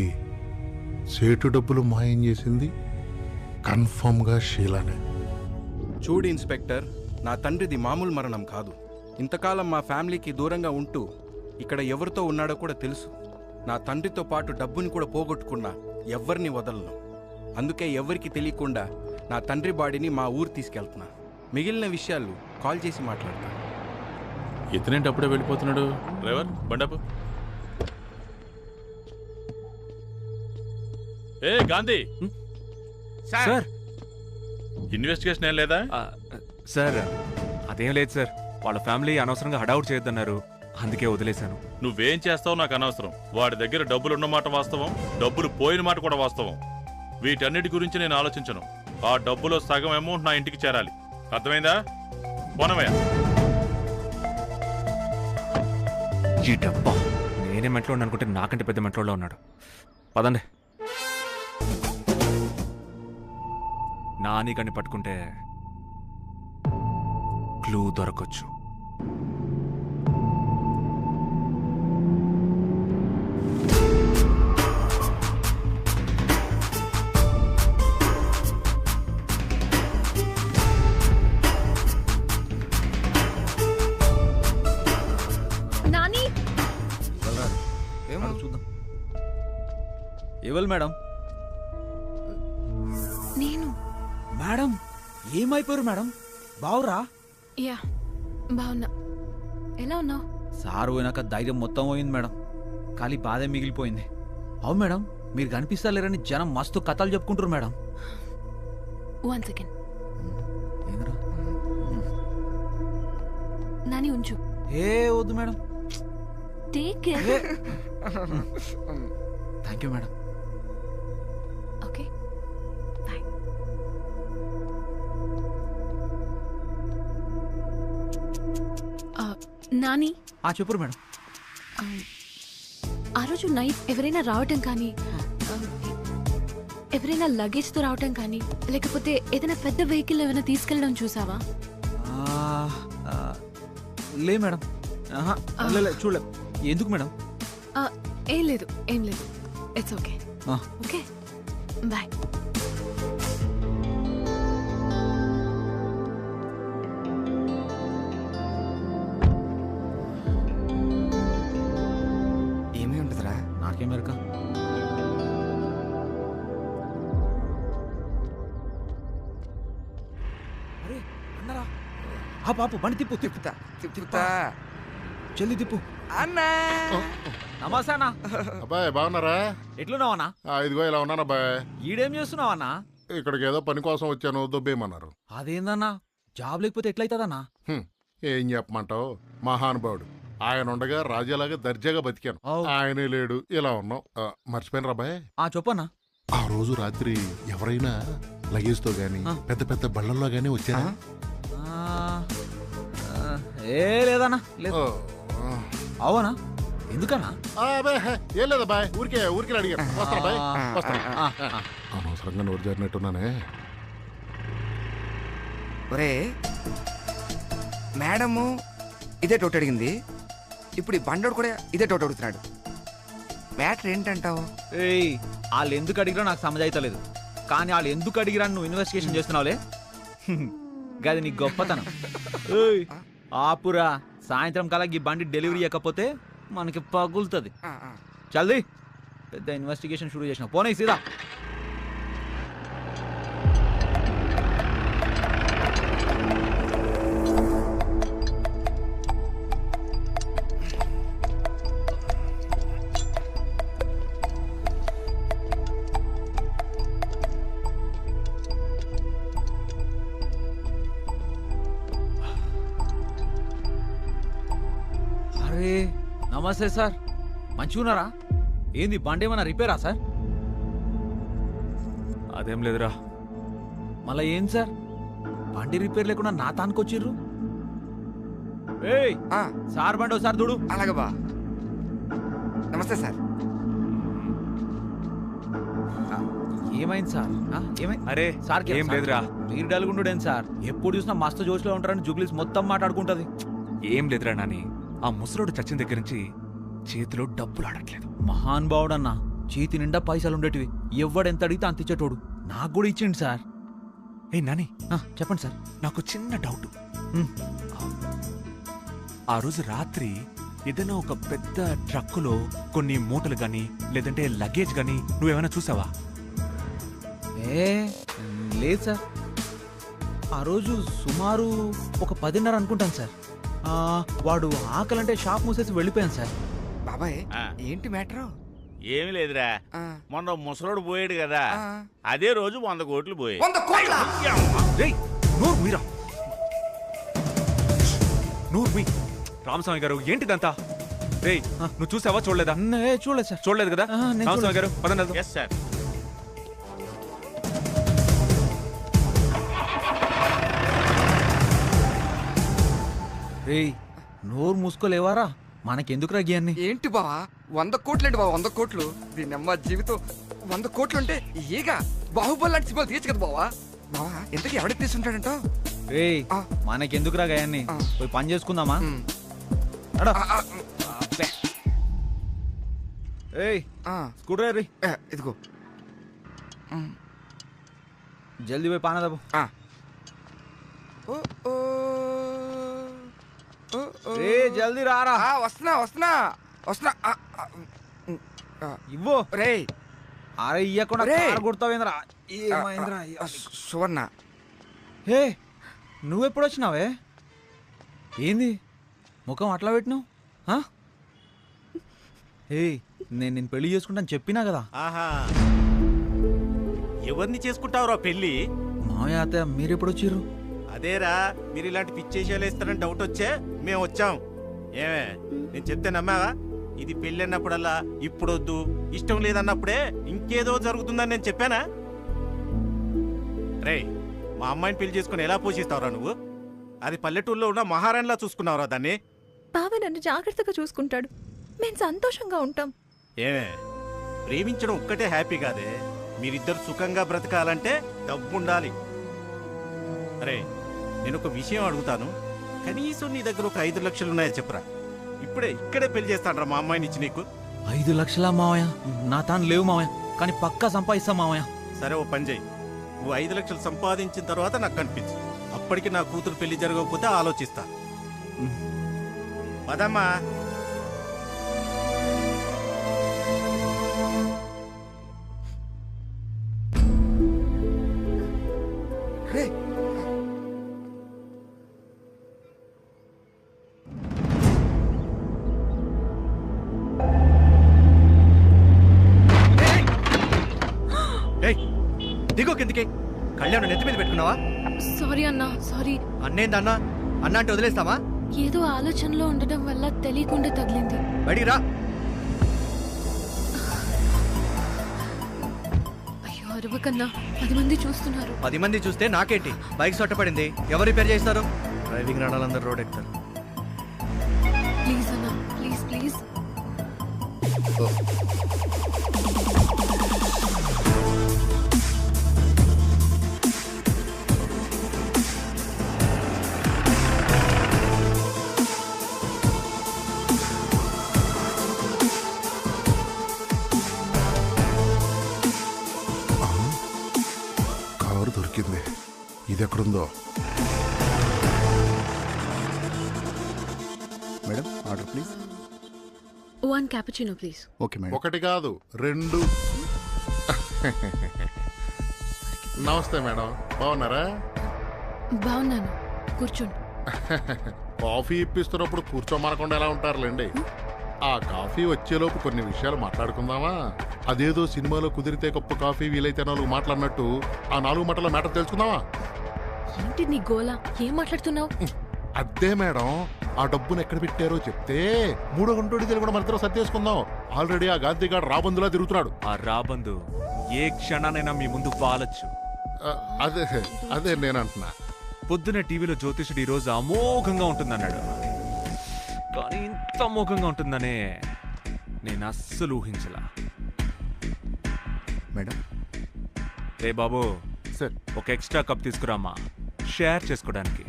సేటు డబ్బులు మాయం చేసింది కన్ఫర్మ్ గా షీలానే. చూడు ఇన్స్పెక్టర్, నా తండ్రిది మామూలు మరణం కాదు. ఇంతకాలం మా ఫ్యామిలీకి దూరంగా ఉంటూ ఇక్కడ ఎవరితో ఉన్నాడో కూడా తెలుసు. నా తండ్రితో పాటు డబ్బుని కూడా పోగొట్టుకున్నా ఎవ్వరిని వదలను. అందుకే ఎవరికి తెలియకుండా నా తండ్రి బాడీని మా ఊరు తీసుకెళ్తున్నా. మిగిలిన విషయాలు కాల్ చేసి మాట్లాడతా. ఇతనేంటి అప్పుడే వెళ్ళిపోతున్నాడు? డ్రైవర్ బండపు. ఏ గాంధీ సార్, ఇన్వెస్టిగేషన్ ఏం లేదా? సార్ అదేం లేదు సార్. వాళ్ళ ఫ్యామిలీ అనవసరంగా హడావుట్ చేయొద్దన్నారు, అందుకే వదిలేశాను. నువ్వేం చేస్తావు నాకు అనవసరం. వాడి దగ్గర డబ్బులు ఉన్నమాట వాస్తవం, డబ్బులు పోయిన మాట కూడా వాస్తవం. వీటన్నిటి గురించి నేను ఆలోచించను. ఆ డబ్బులో సగం అమౌంట్ నా ఇంటికి చేరాలి. అర్థమైందా? పోనమయ్యా. ఈ డబ్బా నేనే మెంట్లో అనుకుంటే నాకంటే పెద్ద మెంట్లో ఉన్నాడు. పదండి. నాని గన్ని పట్టుకుంటే క్లూ దొరకొచ్చు. నాని, చూద్దాం. ఎవరు మేడం? నేను. మేడం ఏమైపోయారు మేడం? బావురా? యా, బావున్నా. ఎలా ఉన్నావు? సారు పోయినాక ధైర్యం మొత్తం పోయింది మేడం. ఖాళీ బాధే మిగిలిపోయింది. అవును మేడం, మీరు కనిపిస్తలేరని జనం మస్తు కథలు చెప్పుకుంటారు మేడం. 1 సెకండ్. నాని ఉంచు. ఏ వద్దు madam. Take care. Thank you madam. Okay, bye. Nani, చెప్పురు మేడం. ఆ రోజు నైట్ ఎవరైనా రావటం కానీ, ఎవరైనా లగేజ్తో రావటం కానీ, లేకపోతే ఏదైనా పెద్ద వెహికల్ ఏమైనా తీసుకెళ్ళడం చూసావా? లే మేడం, చూడలే. ఎందుకు మేడం? ఏం లేదు, ఏం లేదు. It's okay. Okay, bye. ఏమీ ఉంటుందిరా, నాకేం మెరక. అరే అన్నరా, ఆ పాపు బండి తిప్పు. తిప్పుతా. జల్దీ తిప్పు. అన్నా, నమస్తే అన్న. అబ్బాయి బాగున్నారా? ఎట్లున్నావన్నా? ఇదిగో ఇలా ఉన్నాను అబ్బాయి. ఈడేం చేస్తున్నావన్నా? ఇక్కడికి ఏదో పని కోసం వచ్చాను, దొబ్బేయమన్నారు. అదేందన్నా, జాబ్ లేకపోతే ఎట్లయితుందన్నా? ఏం చెప్పమంటావు, మహానుభావుడు. ఆయన ఉండగా రాజాలాగా దర్జాగా బతికాను. ఆయనే లేడు, ఇలా ఉన్నాం. మర్చిపోయినరా అబ్బాయి? చెప్పన్నా. ఆ రోజు రాత్రి ఎవరైనా లగేజ్ తో గానీ పెద్ద పెద్ద బళ్ళల్లో గానీ వచ్చారా? ఏ లేదన్నా, లేదు. అవునా? ఎందుకన్నా? ఏం లేదా బాయ్, ఊరికే అడిగాను. వస్తాను బాయ్, వస్తాను. అనవసరంగా నోరు జరిగినట్టున్నానే. ఒరే మేడము ఇదే టోట్ అడిగింది, ఇప్పుడు ఈ బండోడు కూడా ఇదే టోట్ అడుగుతున్నాడు. మ్యాటర్ ఏంటంటావు? వాళ్ళు ఎందుకు అడిగిరా నాకు సమజైతలేదు, కానీ వాళ్ళు ఎందుకు అడిగిరా నువ్వు ఇన్వెస్టిగేషన్ చేస్తున్నావులే. గది నీ గొప్పతనం. ఆపురా, సాయంత్రం కల్లా ఈ బండి డెలివరీ ఇవ్వకపోతే మనకి పగులుతుంది. చల్ది, పెద్ద ఇన్వెస్టిగేషన్ షురూ చేసిన. పోనీ సీదా. నమస్తే సార్, మంచిగున్నారా? ఏంది బండి ఏమన్నా రిపేరా సార్? అదేం లేదురా. మళ్ళా ఏం సార్, బండి రిపేర్ లేకుండా నా తానుకొచ్చిర్రు? ఏయ్ సార్ బండి ఒకసారి చూడు. అలాగే బా. నమస్తే సార్. ఏమైంది సార్? అరే సార్ ఏం లేదురా. మీరు డల్గుండుడేం సార్? ఎప్పుడు చూసినా మస్తు జోష్లో ఉంటారని జుగ్లీస్ మొత్తం మాట్లాడుకుంటది. ఏం లేదురా నాని, ఆ ముసలోడు చచ్చిన దగ్గర నుంచి చేతిలో డబ్బులు ఆడట్లేదు. మహాన్ బావుడన్నా, చేతి నిండా పైసలు ఉండేటివి, ఎవ్వడెంత అడిగితే అంత ఇచ్చేటోడు. నాకు కూడా ఇచ్చిండు సార్. ఏ నాని చెప్పండి సార్. నాకు చిన్న డౌట్. ఆ రోజు రాత్రి ఏదైనా ఒక పెద్ద ట్రక్కులో కొన్ని మూటలు గాని లేదంటే లగేజ్ గాని నువ్వేమైనా చూసావా? లేదు సార్, ఆ రోజు సుమారు ఒక 10:30 అనుకుంటాను సార్. వాడు ఆకలంటే షాప్ మూసేసి వెళ్ళిపోయాను సార్. బాబాయ్ ఏంటి మ్యాటరు? ఏమి లేదురా, మొన్న ముసలోడు పోయాడు కదా, అదే రోజు 100 కోట్లు పోయాయి. 100 కోట్ల? రామస్వామి గారు ఏంటిదంతా? రేయ్ నువ్వు చూసావా చూడలేదా? చూడలేదు సార్. చూడలేదు కదా? రామస్వామి గారు పదండి. Yes sir. రేయ్ నోరు మూసుకోలేవారా? మనకెందుకు రగ్యాన్ని? ఏంటి బావా 100 కోట్లు అండి బావా, 100 కోట్లు. దీని అమ్మ జీవితం 100 కోట్లు అంటే ఈగా బాహుబలి లాంటి సినిమాలు తీయచ్చు కదా బావా. బావా ఎంతకీ ఎవడికి తీసుంటాడంట? రేయ్ మనకెందుకు రాగాయన్ని, పోయి పని చేసుకుందామా? ఏయ్ స్కూటర్ రీ ఇదిగో, జల్దీ పోయి పాన దాబు. రే జల్దీ రారా. వస్తున్నా వస్తున్నా వస్తున్నా. ఇవ్వు రే. అరే ఇయ్యకుండా కారు కొడతావేంద్రా? సువర్ణ. హే నువ్వెప్పుడు వచ్చినావే? ఏంది ముఖం అట్లా పెట్టినావు? ఏయ్ నేను నిన్ను పెళ్లి చేసుకుంటాను చెప్పినా కదా. ఆహా, ఎవరిని చేసుకుంటావురా పెళ్లి? మావయ్య అత్తయ్య మీరెప్పుడు వచ్చిర్రు? అదేరా, మీరు ఇలాంటి పిచ్చేసాలు ఇస్తారని డౌట్ వచ్చే మేము వచ్చాం. ఏమే నేను చెప్తే నమ్మావా? ఇది పెళ్ళి అన్నప్పుడల్లా ఇప్పుడొద్దు, ఇష్టం లేదన్నప్పుడే ఇంకేదో జరుగుతుందని నేను చెప్పానా? రే, మా అమ్మాయిని పెళ్లి చేసుకుని ఎలా పోషిస్తావురా నువ్వు? అది పల్లెటూరులో ఉన్న మహారాణిలా చూసుకున్నావురా దాన్ని? బావ నన్ను జాగ్రత్తగా చూసుకుంటాడు, మేము సంతోషంగా ఉంటాం. ఏమే ప్రేమించడం ఒక్కటే హ్యాపీ కాదే, మీరిద్దరు సుఖంగా బ్రతకాలంటే డబ్బు ఉండాలి. అరే నేను ఒక విషయం అడుగుతాను, కనీసం నీ దగ్గర ఒక 5 లక్షలు ఉన్నాయో చెప్పరా? ఇక్కడే పెళ్లి చేస్తానరా మా అమ్మాయిని ఇచ్చి నీకు. 5 లక్షలా మావయ్య? నా తాను లేవు మావయ్య, కానీ పక్కా సంపాదిస్తా మావయ్య. సరే ఓ పని చేయి, నువ్వు 5 లక్షలు సంపాదించిన తర్వాత నాకు కనిపించు. అప్పటికి నా కూతురు పెళ్లి జరగకపోతే ఆలోచిస్తా. పదమ్మా. దిగో కిందికి. కళ్యాణ్ నెత్తి మీద పెట్టుకున్నావా? సారీ అన్నా, సారీ. అన్నేందన్నా? అన్న అంటే వదిలేస్తావా? ఏదో ఆలోచనలో ఉండడం వల్ల తెలియకుండా తగిలింది. బయటికి రా. అయ్యో అరవకన్నా, 10 మంది చూస్తున్నారు. 10 మంది చూస్తే నాకేంటి? బైక్ సొట్టపడింది, ఎవరు రిపేర్ చేస్తారు? డ్రైవింగ్ రాడాలందరూ రోడ్ ఎక్కుతారు. ప్లీజ్ అన్నా, ప్లీజ్ ప్లీజ్. కారు దొరికింది, ఇది ఎక్కడుందో? Madam order please. 1 cappuccino please. Okay madam. ఒకటి కాదు 2. నమస్తే మేడం, బాగున్నారా? బాగున్నాను, కూర్చోండి. కాఫీ ఇప్పిస్తున్నప్పుడు కూర్చోమనకుండా ఎలా ఉంటారులేండి. ఆ కాఫీ వచ్చేలోపు కొన్ని విషయాలు మాట్లాడుకుందామా? అదేదో సినిమాలో కుదిరితే కప్పు కాఫీ వీలైతే 4 మాట్లాడినట్టు ఆ 4 మాటల మ్యాటర్ తెలుసుకుందామా? ఏంటి నీ గోలా? ఏం మాట్లాడుతున్నావు? అదే మేడం, ఆ డబ్బును ఎక్కడ పెట్టారో చెప్తే 3 గంటోడి కూడా మరిద్దరం సర్దేసుకుందాం. ఆల్రెడీ ఆ గాంధీగాడు రాబందులా తిరుగుతున్నాడు. ఆ రాబందు ఏ క్షణానైనా మీ ముందు వాలొచ్చు. అదే అదే నేను అంటున్నా. పొద్దున టీవీలో జ్యోతిషుడు ఈరోజు అమోఘంగా ఉంటుందన్నాడు, కానీ ఇంత అమోఘంగా ఉంటుందనే నేను అస్సలు ఊహించలా. మేడం రే బాబు, సార్ ఒక ఎక్స్ట్రా కప్ తీసుకురామ్మా, షేర్ చేసుకోవడానికి.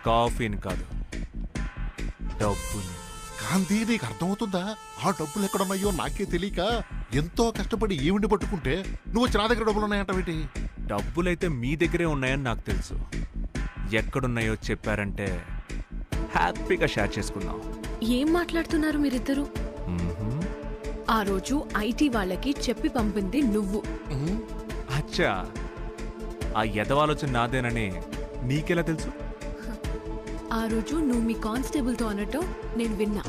కాఫీని కాదు, డబ్బుని. గాంధీ నీకు అర్థమవుతుందా? ఆ డబ్బులు ఎక్కడున్నాయో నాకే తెలియక ఎంతో కష్టపడి ఈవిని పట్టుకుంటే నువ్వు వచ్చి నా దగ్గర డబ్బులు ఉన్నాయంటవేటి? డబ్బులైతే మీ దగ్గరే ఉన్నాయని నాకు తెలుసు. ఎక్కడున్నాయో చెప్పారంటే హ్యాపీగా షేర్ చేసుకుందాం. ఏం మాట్లాడుతున్నారు మీరిద్దరు? ఆ రోజు ఐటీ వాళ్ళకి చెప్పి పంపింది నువ్వు. అచ్చా, ఆ ఎదవాలోచన నాదేనని నీకెలా తెలుసు? ఆ రోజు నువ్వు మీ కానిస్టేబుల్ తో అనటం నేను విన్నా.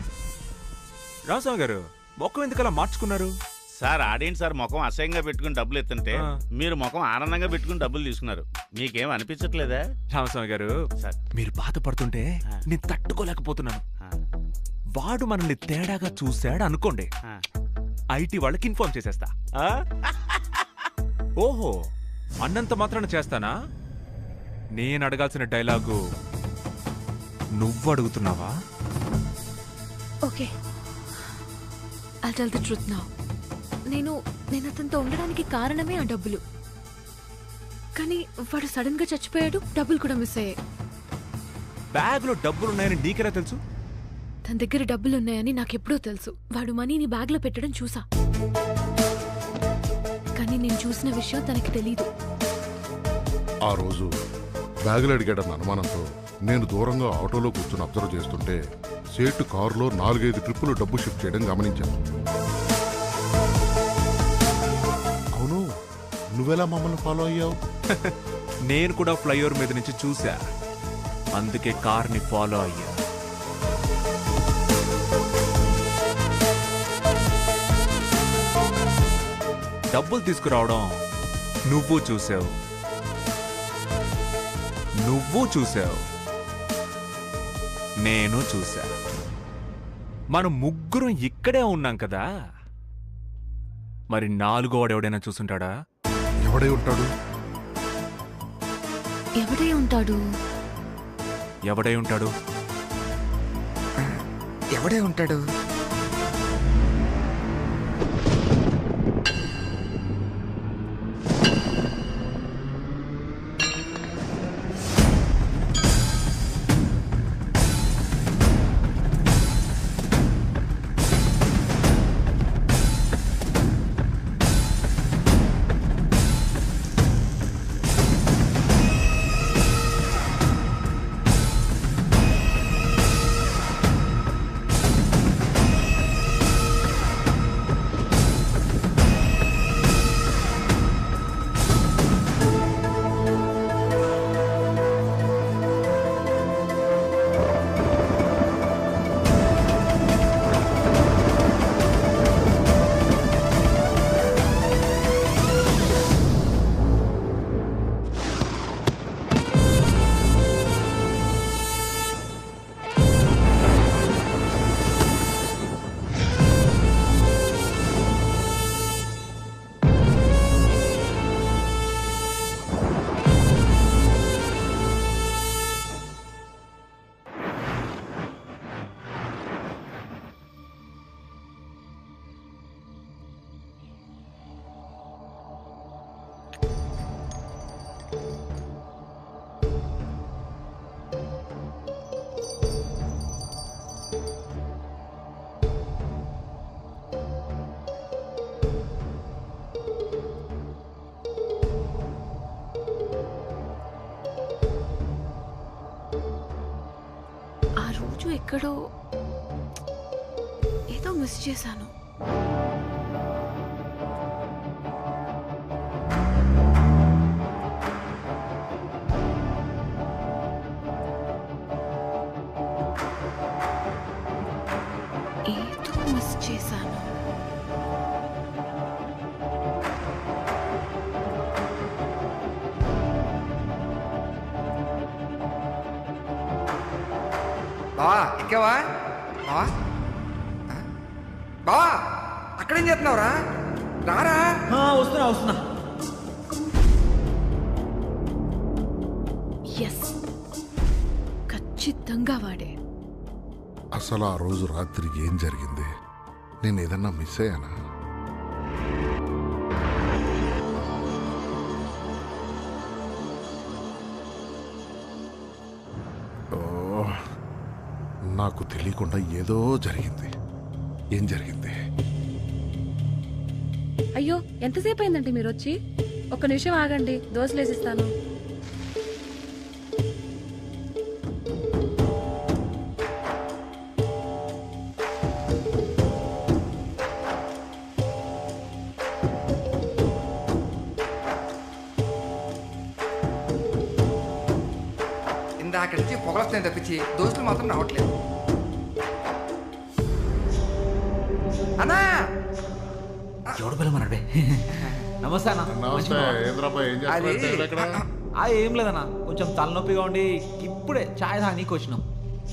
రామస్వామి గారు, మొక్కం ఎందుకలా మార్చుకున్నారు? సార్ ఆడియన్స్ సార్ ముఖం అసహ్యంగా పెట్టుకుని డబ్బులు ఎత్తుంటే మీరు ముఖం ఆనందంగా పెట్టుకుని డబ్బులు తీసుకున్నారు. మీకేం అనిపించట్లేదా? రామస్వామి గారు, మీరు బాధపడుతుంటే నేను తట్టుకోలేకపోతున్నాను. వాడు మనల్ని తేడాగా చూశాడు అనుకోండి, ఐటీ వాళ్ళకి ఇన్ఫార్మ్ చేసేస్తా. ఓహో, అన్నంత మాత్రాన చేస్తానా? నేను అడగాల్సిన డైలాగు నువ్వు అడుగుతున్నావా? Okay, I'll tell the truth now. నేను అతనితో ఉండడానికి కారణమే ఆ డబ్బులు. కానీ వాడు సడన్ గా చచ్చిపోయాడు, డబ్బులు కూడా మిస్ అయ్యాయి. బ్యాగ్ లో డబ్బులున్నాయని నీకెలా తెలుసు? తన దగ్గర డబ్బులున్నాయని నాకెప్పుడో తెలుసు. వాడు మనీని బ్యాగ్ లో పెట్టడం చూసా, కానీ నేను చూసిన విషయం తనకి తెలీదు. ఆ రోజు బ్యాగులు అడిగాడన్న అనుమానంతో నేను దూరంగా ఆటోలో కూర్చొని అబ్జర్వ్ చేస్తుంటే సేటు కారులో 4-5 ట్రిప్పులు డబ్బు షిఫ్ట్ చేయడం గమనించాను. అవును, నువ్వెలా మమ్మల్ని ఫాలో అయ్యావు? నేను కూడా ఫ్లైఓవర్ మీద నుంచి చూసా, అందుకే కార్ని ఫాలో అయ్యా. డబ్బులు తీసుకురావడం నువ్వు చూసావు, నేను చూసా. మనం ముగ్గురం ఇక్కడే ఉన్నాం కదా, మరి 4వ వాడు ఎవడైనా చూసుంటాడా? ఎవడై ఉంటాడు? ఎవడై ఉంటాడు? ఎవడై ఉంటాడు? ఎవడే ఉంటాడు? ఎక్కడో ఏదో మిస్ చేశాను. ఏదో మిస్ చేశాను. బావా ఎక్కావా బావా బావా అక్కడేం చేస్తున్నావురా రారా వస్తున్నా ఎస్, ఖచ్చితంగా వాడే. అసలు ఆ రోజు రాత్రి ఏం జరిగింది? నేను ఏదన్నా మిస్ అయ్యానా? నాకు తెలియకుండా ఏదో జరిగింది. ఏం జరిగింది? అయ్యో ఎంతసేపు అయిందండి మీరు వచ్చి? ఒక్క నిమిషం ఆగండి, దోశలు వేసిస్తాను. ఇందాక నుంచి పొగలొస్తాయి తప్పించి దోస్తులు మాత్రం రావట్లేదు. అన్నా ఎవడు పిల్లమన్నాడే? నమస్తే అన్న. ఏం లేదన్నా, కొంచెం తలనొప్పిగా ఉండి ఇప్పుడే ఛాయ్ తాగనీకి వచ్చినాం.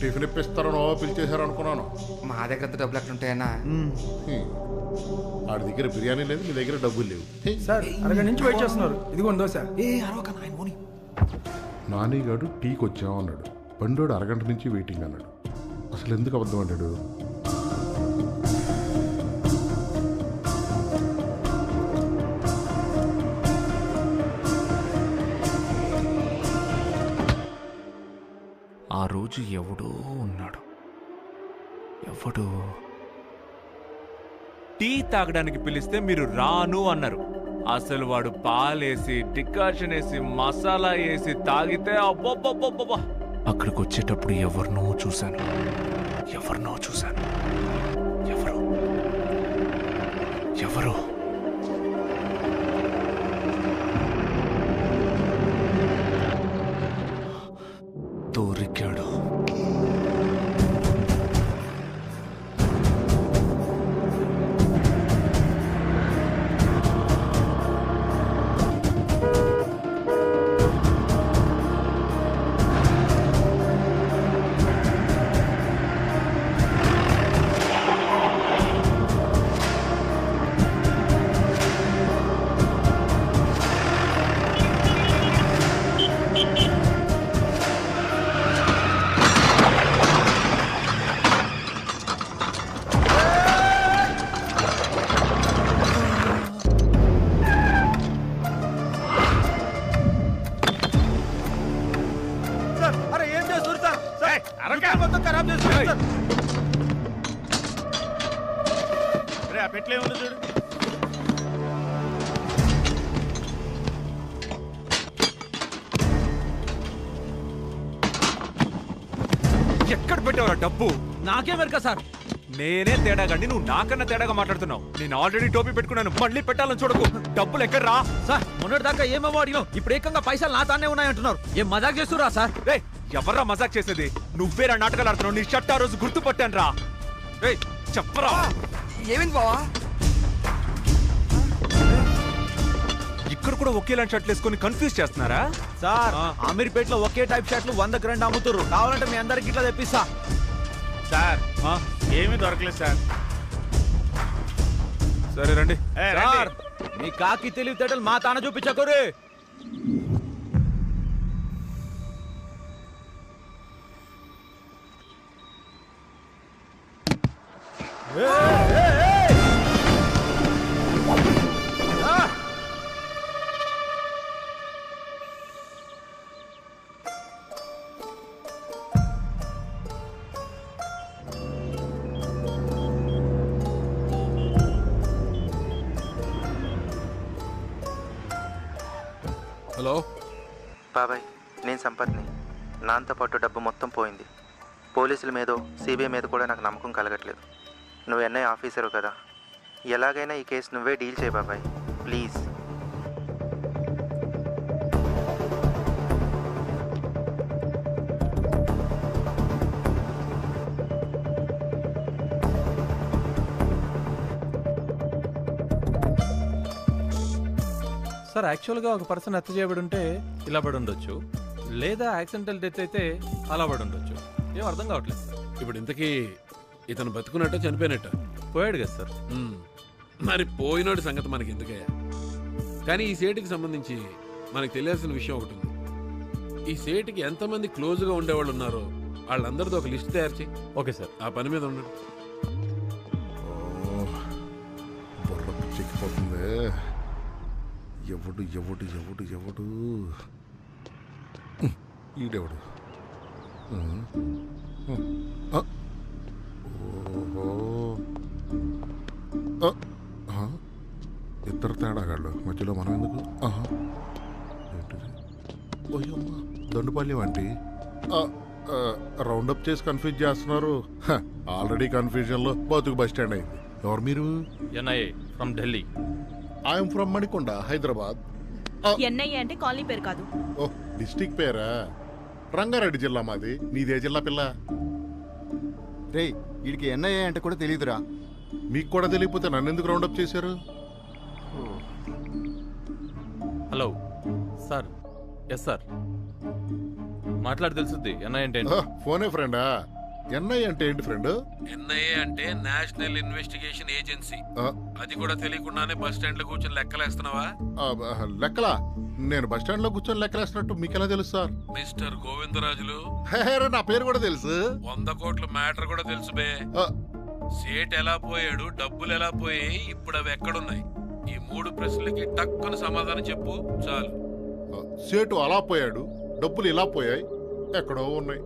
టిఫిన్ ఇప్పిస్తారో పిలిచేశారు అనుకున్నాను. మా దగ్గర డబ్బులు ఎక్కడ ఉంటాయన్నా? ఆడి దగ్గర బిర్యానీ లేదు, మీ దగ్గర డబ్బులు లేవు. సార్ అరగంట నుంచి వెయిట్ చేస్తున్నారు. ఇదిగోండి దోశ. నానిగాడు టీకి వచ్చామన్నాడు. బండోడు అరగంట నుంచి వెయిటింగ్ అన్నాడు. అసలు ఎందుకు అబద్ధం అన్నాడు? ఆ రోజు ఎవడో ఉన్నాడు. ఎవడు? టీ తాగడానికి పిలిస్తే మీరు రాను అన్నారు. అసలు వాడు పాలేసి డికాషన్ వేసి మసాలా వేసి తాగితే అబ్బబ్బబ్బబ్బా. అక్కడికి వచ్చేటప్పుడు ఎవరినో చూశాను. ఎవరు దొరికాడు. పెట్లే ఉంది చూడు. ఎక్కడ పెట్టావురా డబ్బు? నాకే మెరక సార్. నేనే తేడా గండి, నువ్వు నాకన్నా తేడాగా మాట్లాడుతున్నావు. నేను ఆల్రెడీ టోపీ పెట్టుకున్నాను, మళ్ళీ పెట్టాలని చూడకు. డబ్బులు ఎక్కడ రా? సార్ మొన్నటి దాకా ఏమేమో అడిగాం, ఇప్పుడు ఏకంగా పైసలు నా తానే ఉన్నాయంటున్నారు. ఏం మజాక్ చేస్తురా సార్? ఎవర్రా మజాక్ చేసేది? నువ్వేరా నాటకాలు ఆడుతున్నావు. నీ షర్ట్ ఆ రోజు గుర్తుపట్టాను రా. చెప్పరా ఏమైంది బావా? ఇక్కడ కూడా ఒకేలాంటి షర్ట్లు వేసుకొని కన్ఫ్యూజ్ చేస్తున్నారా సార్? అమీర్పేటలో ఒకే టైప్ షర్ట్లు 100కి 2 అమ్ముతున్నారు. కావాలంటే మీ అందరికి ఇట్లా తెప్పిస్తా. సార్ ఏమీ దొరకలేదు సార్. సరే రండి. సార్ మీ కాకి తెలివితేటలు మా తాన చూపించకూరే. హలో బాబాయ్, నేను సంపత్ని. నాతో పాటు డబ్బు మొత్తం పోయింది. పోలీసుల మీదో సిబిఐ మీద కూడా నాకు నమ్మకం కలగట్లేదు. నువ్వు ఎన్ఐ ఆఫీసరు కదా, ఎలాగైనా ఈ కేసు నువ్వే డీల్ చేయి బాబాయ్, ప్లీజ్. సార్ యాక్చువల్గా ఒక పర్సన్ హత్య చేయబడి ఉంటే ఇలా పడి ఉండొచ్చు, లేదా యాక్సిడెంటల్ డెత్ అయితే అలా పడి ఉండొచ్చు. ఏం అర్థం కావట్లేదు సార్. ఇప్పుడు ఇంతకీ ఇతను బతుకున్నట్ట చనిపోయినట్ట? పోయాడు కదా సార్. మరి పోయినోడి సంగతి మనకి ఎందుకయ్యా? కానీ ఈ సేటుకి సంబంధించి మనకు తెలియాల్సిన విషయం ఒకటి ఉంది. ఈ సేటుకి ఎంతమంది క్లోజ్గా ఉండేవాళ్ళు ఉన్నారో వాళ్ళందరితో ఒక లిస్ట్ తయారు చేయి. Okay sir. ఆ పని మీద ఉండండి. బుర్రకు చిక్కిపోతుంది. ఎవడు ఎవడు ఎవడు ఎవడు ఈడెవడు? ఓహో, ఇద్దరు తేడాగాళ్ళు మధ్యలో మనం ఎందుకు? ఓయమ్మా, దొండపల్లి వంటి రౌండప్ చేసి కన్ఫ్యూజ్ చేస్తున్నారు. ఆల్రెడీ కన్ఫ్యూజన్లో బతుకు బస్ స్టాండ్ అయింది. ఎవరు మీరు? NIA from Delhi. I'm from Manikonda, Hyderabad. NIA అంటే కాలనీ పేరు కాదు. ఓ, డిస్టిక్ పేరా? రంగారెడ్డి జిల్లా మాది. నీదే జిల్లా పిల్ల? రే, వీడికి ఎన్ఐఏ అంటే కూడా తెలియదురా. మీకు కూడా తెలియకపోతే నన్ను ఎందుకు రౌండప్ చేశారు? Hello sir. ఎస్ సార్, మాట్లాడి తెలుసుద్ది ఎన్ఐ అంటే ఏంటి. ఫోనే ఫ్రెండా? ఎన్ఐ అంటే ఏంటి ఫ్రెండ్? ఎన్ఐఏ అంటే నేషనల్ ఇన్వెస్టిగేషన్ ఏజెన్సీ. అది కూడా తెలియకుండానే బస్ స్టాండ్ లో కూర్చొని లెక్కలేస్తున్నావా? లెక్కలా? నేను బస్ స్టాండ్ లో కూర్చొని లెక్కలేస్తున్నట్టు మీకెలా తెలుసు సార్? మిస్టర్ గోవిందరాజులు, నా పేరు కూడా తెలుసు. 100 కోట్ల మ్యాటర్ కూడా తెలుసు బే. సేట్ ఎలా పోయాడు, డబ్బులు ఎలా పోయాయి, ఇప్పుడు అవి ఎక్కడున్నాయి? ఈ 3 ప్రశ్నలకి టక్కున సమాధానం చెప్పు చాలు. సేటు అలా పోయాడు, డబ్బులు ఇలా పోయాయి, ఎక్కడో ఉన్నాయి.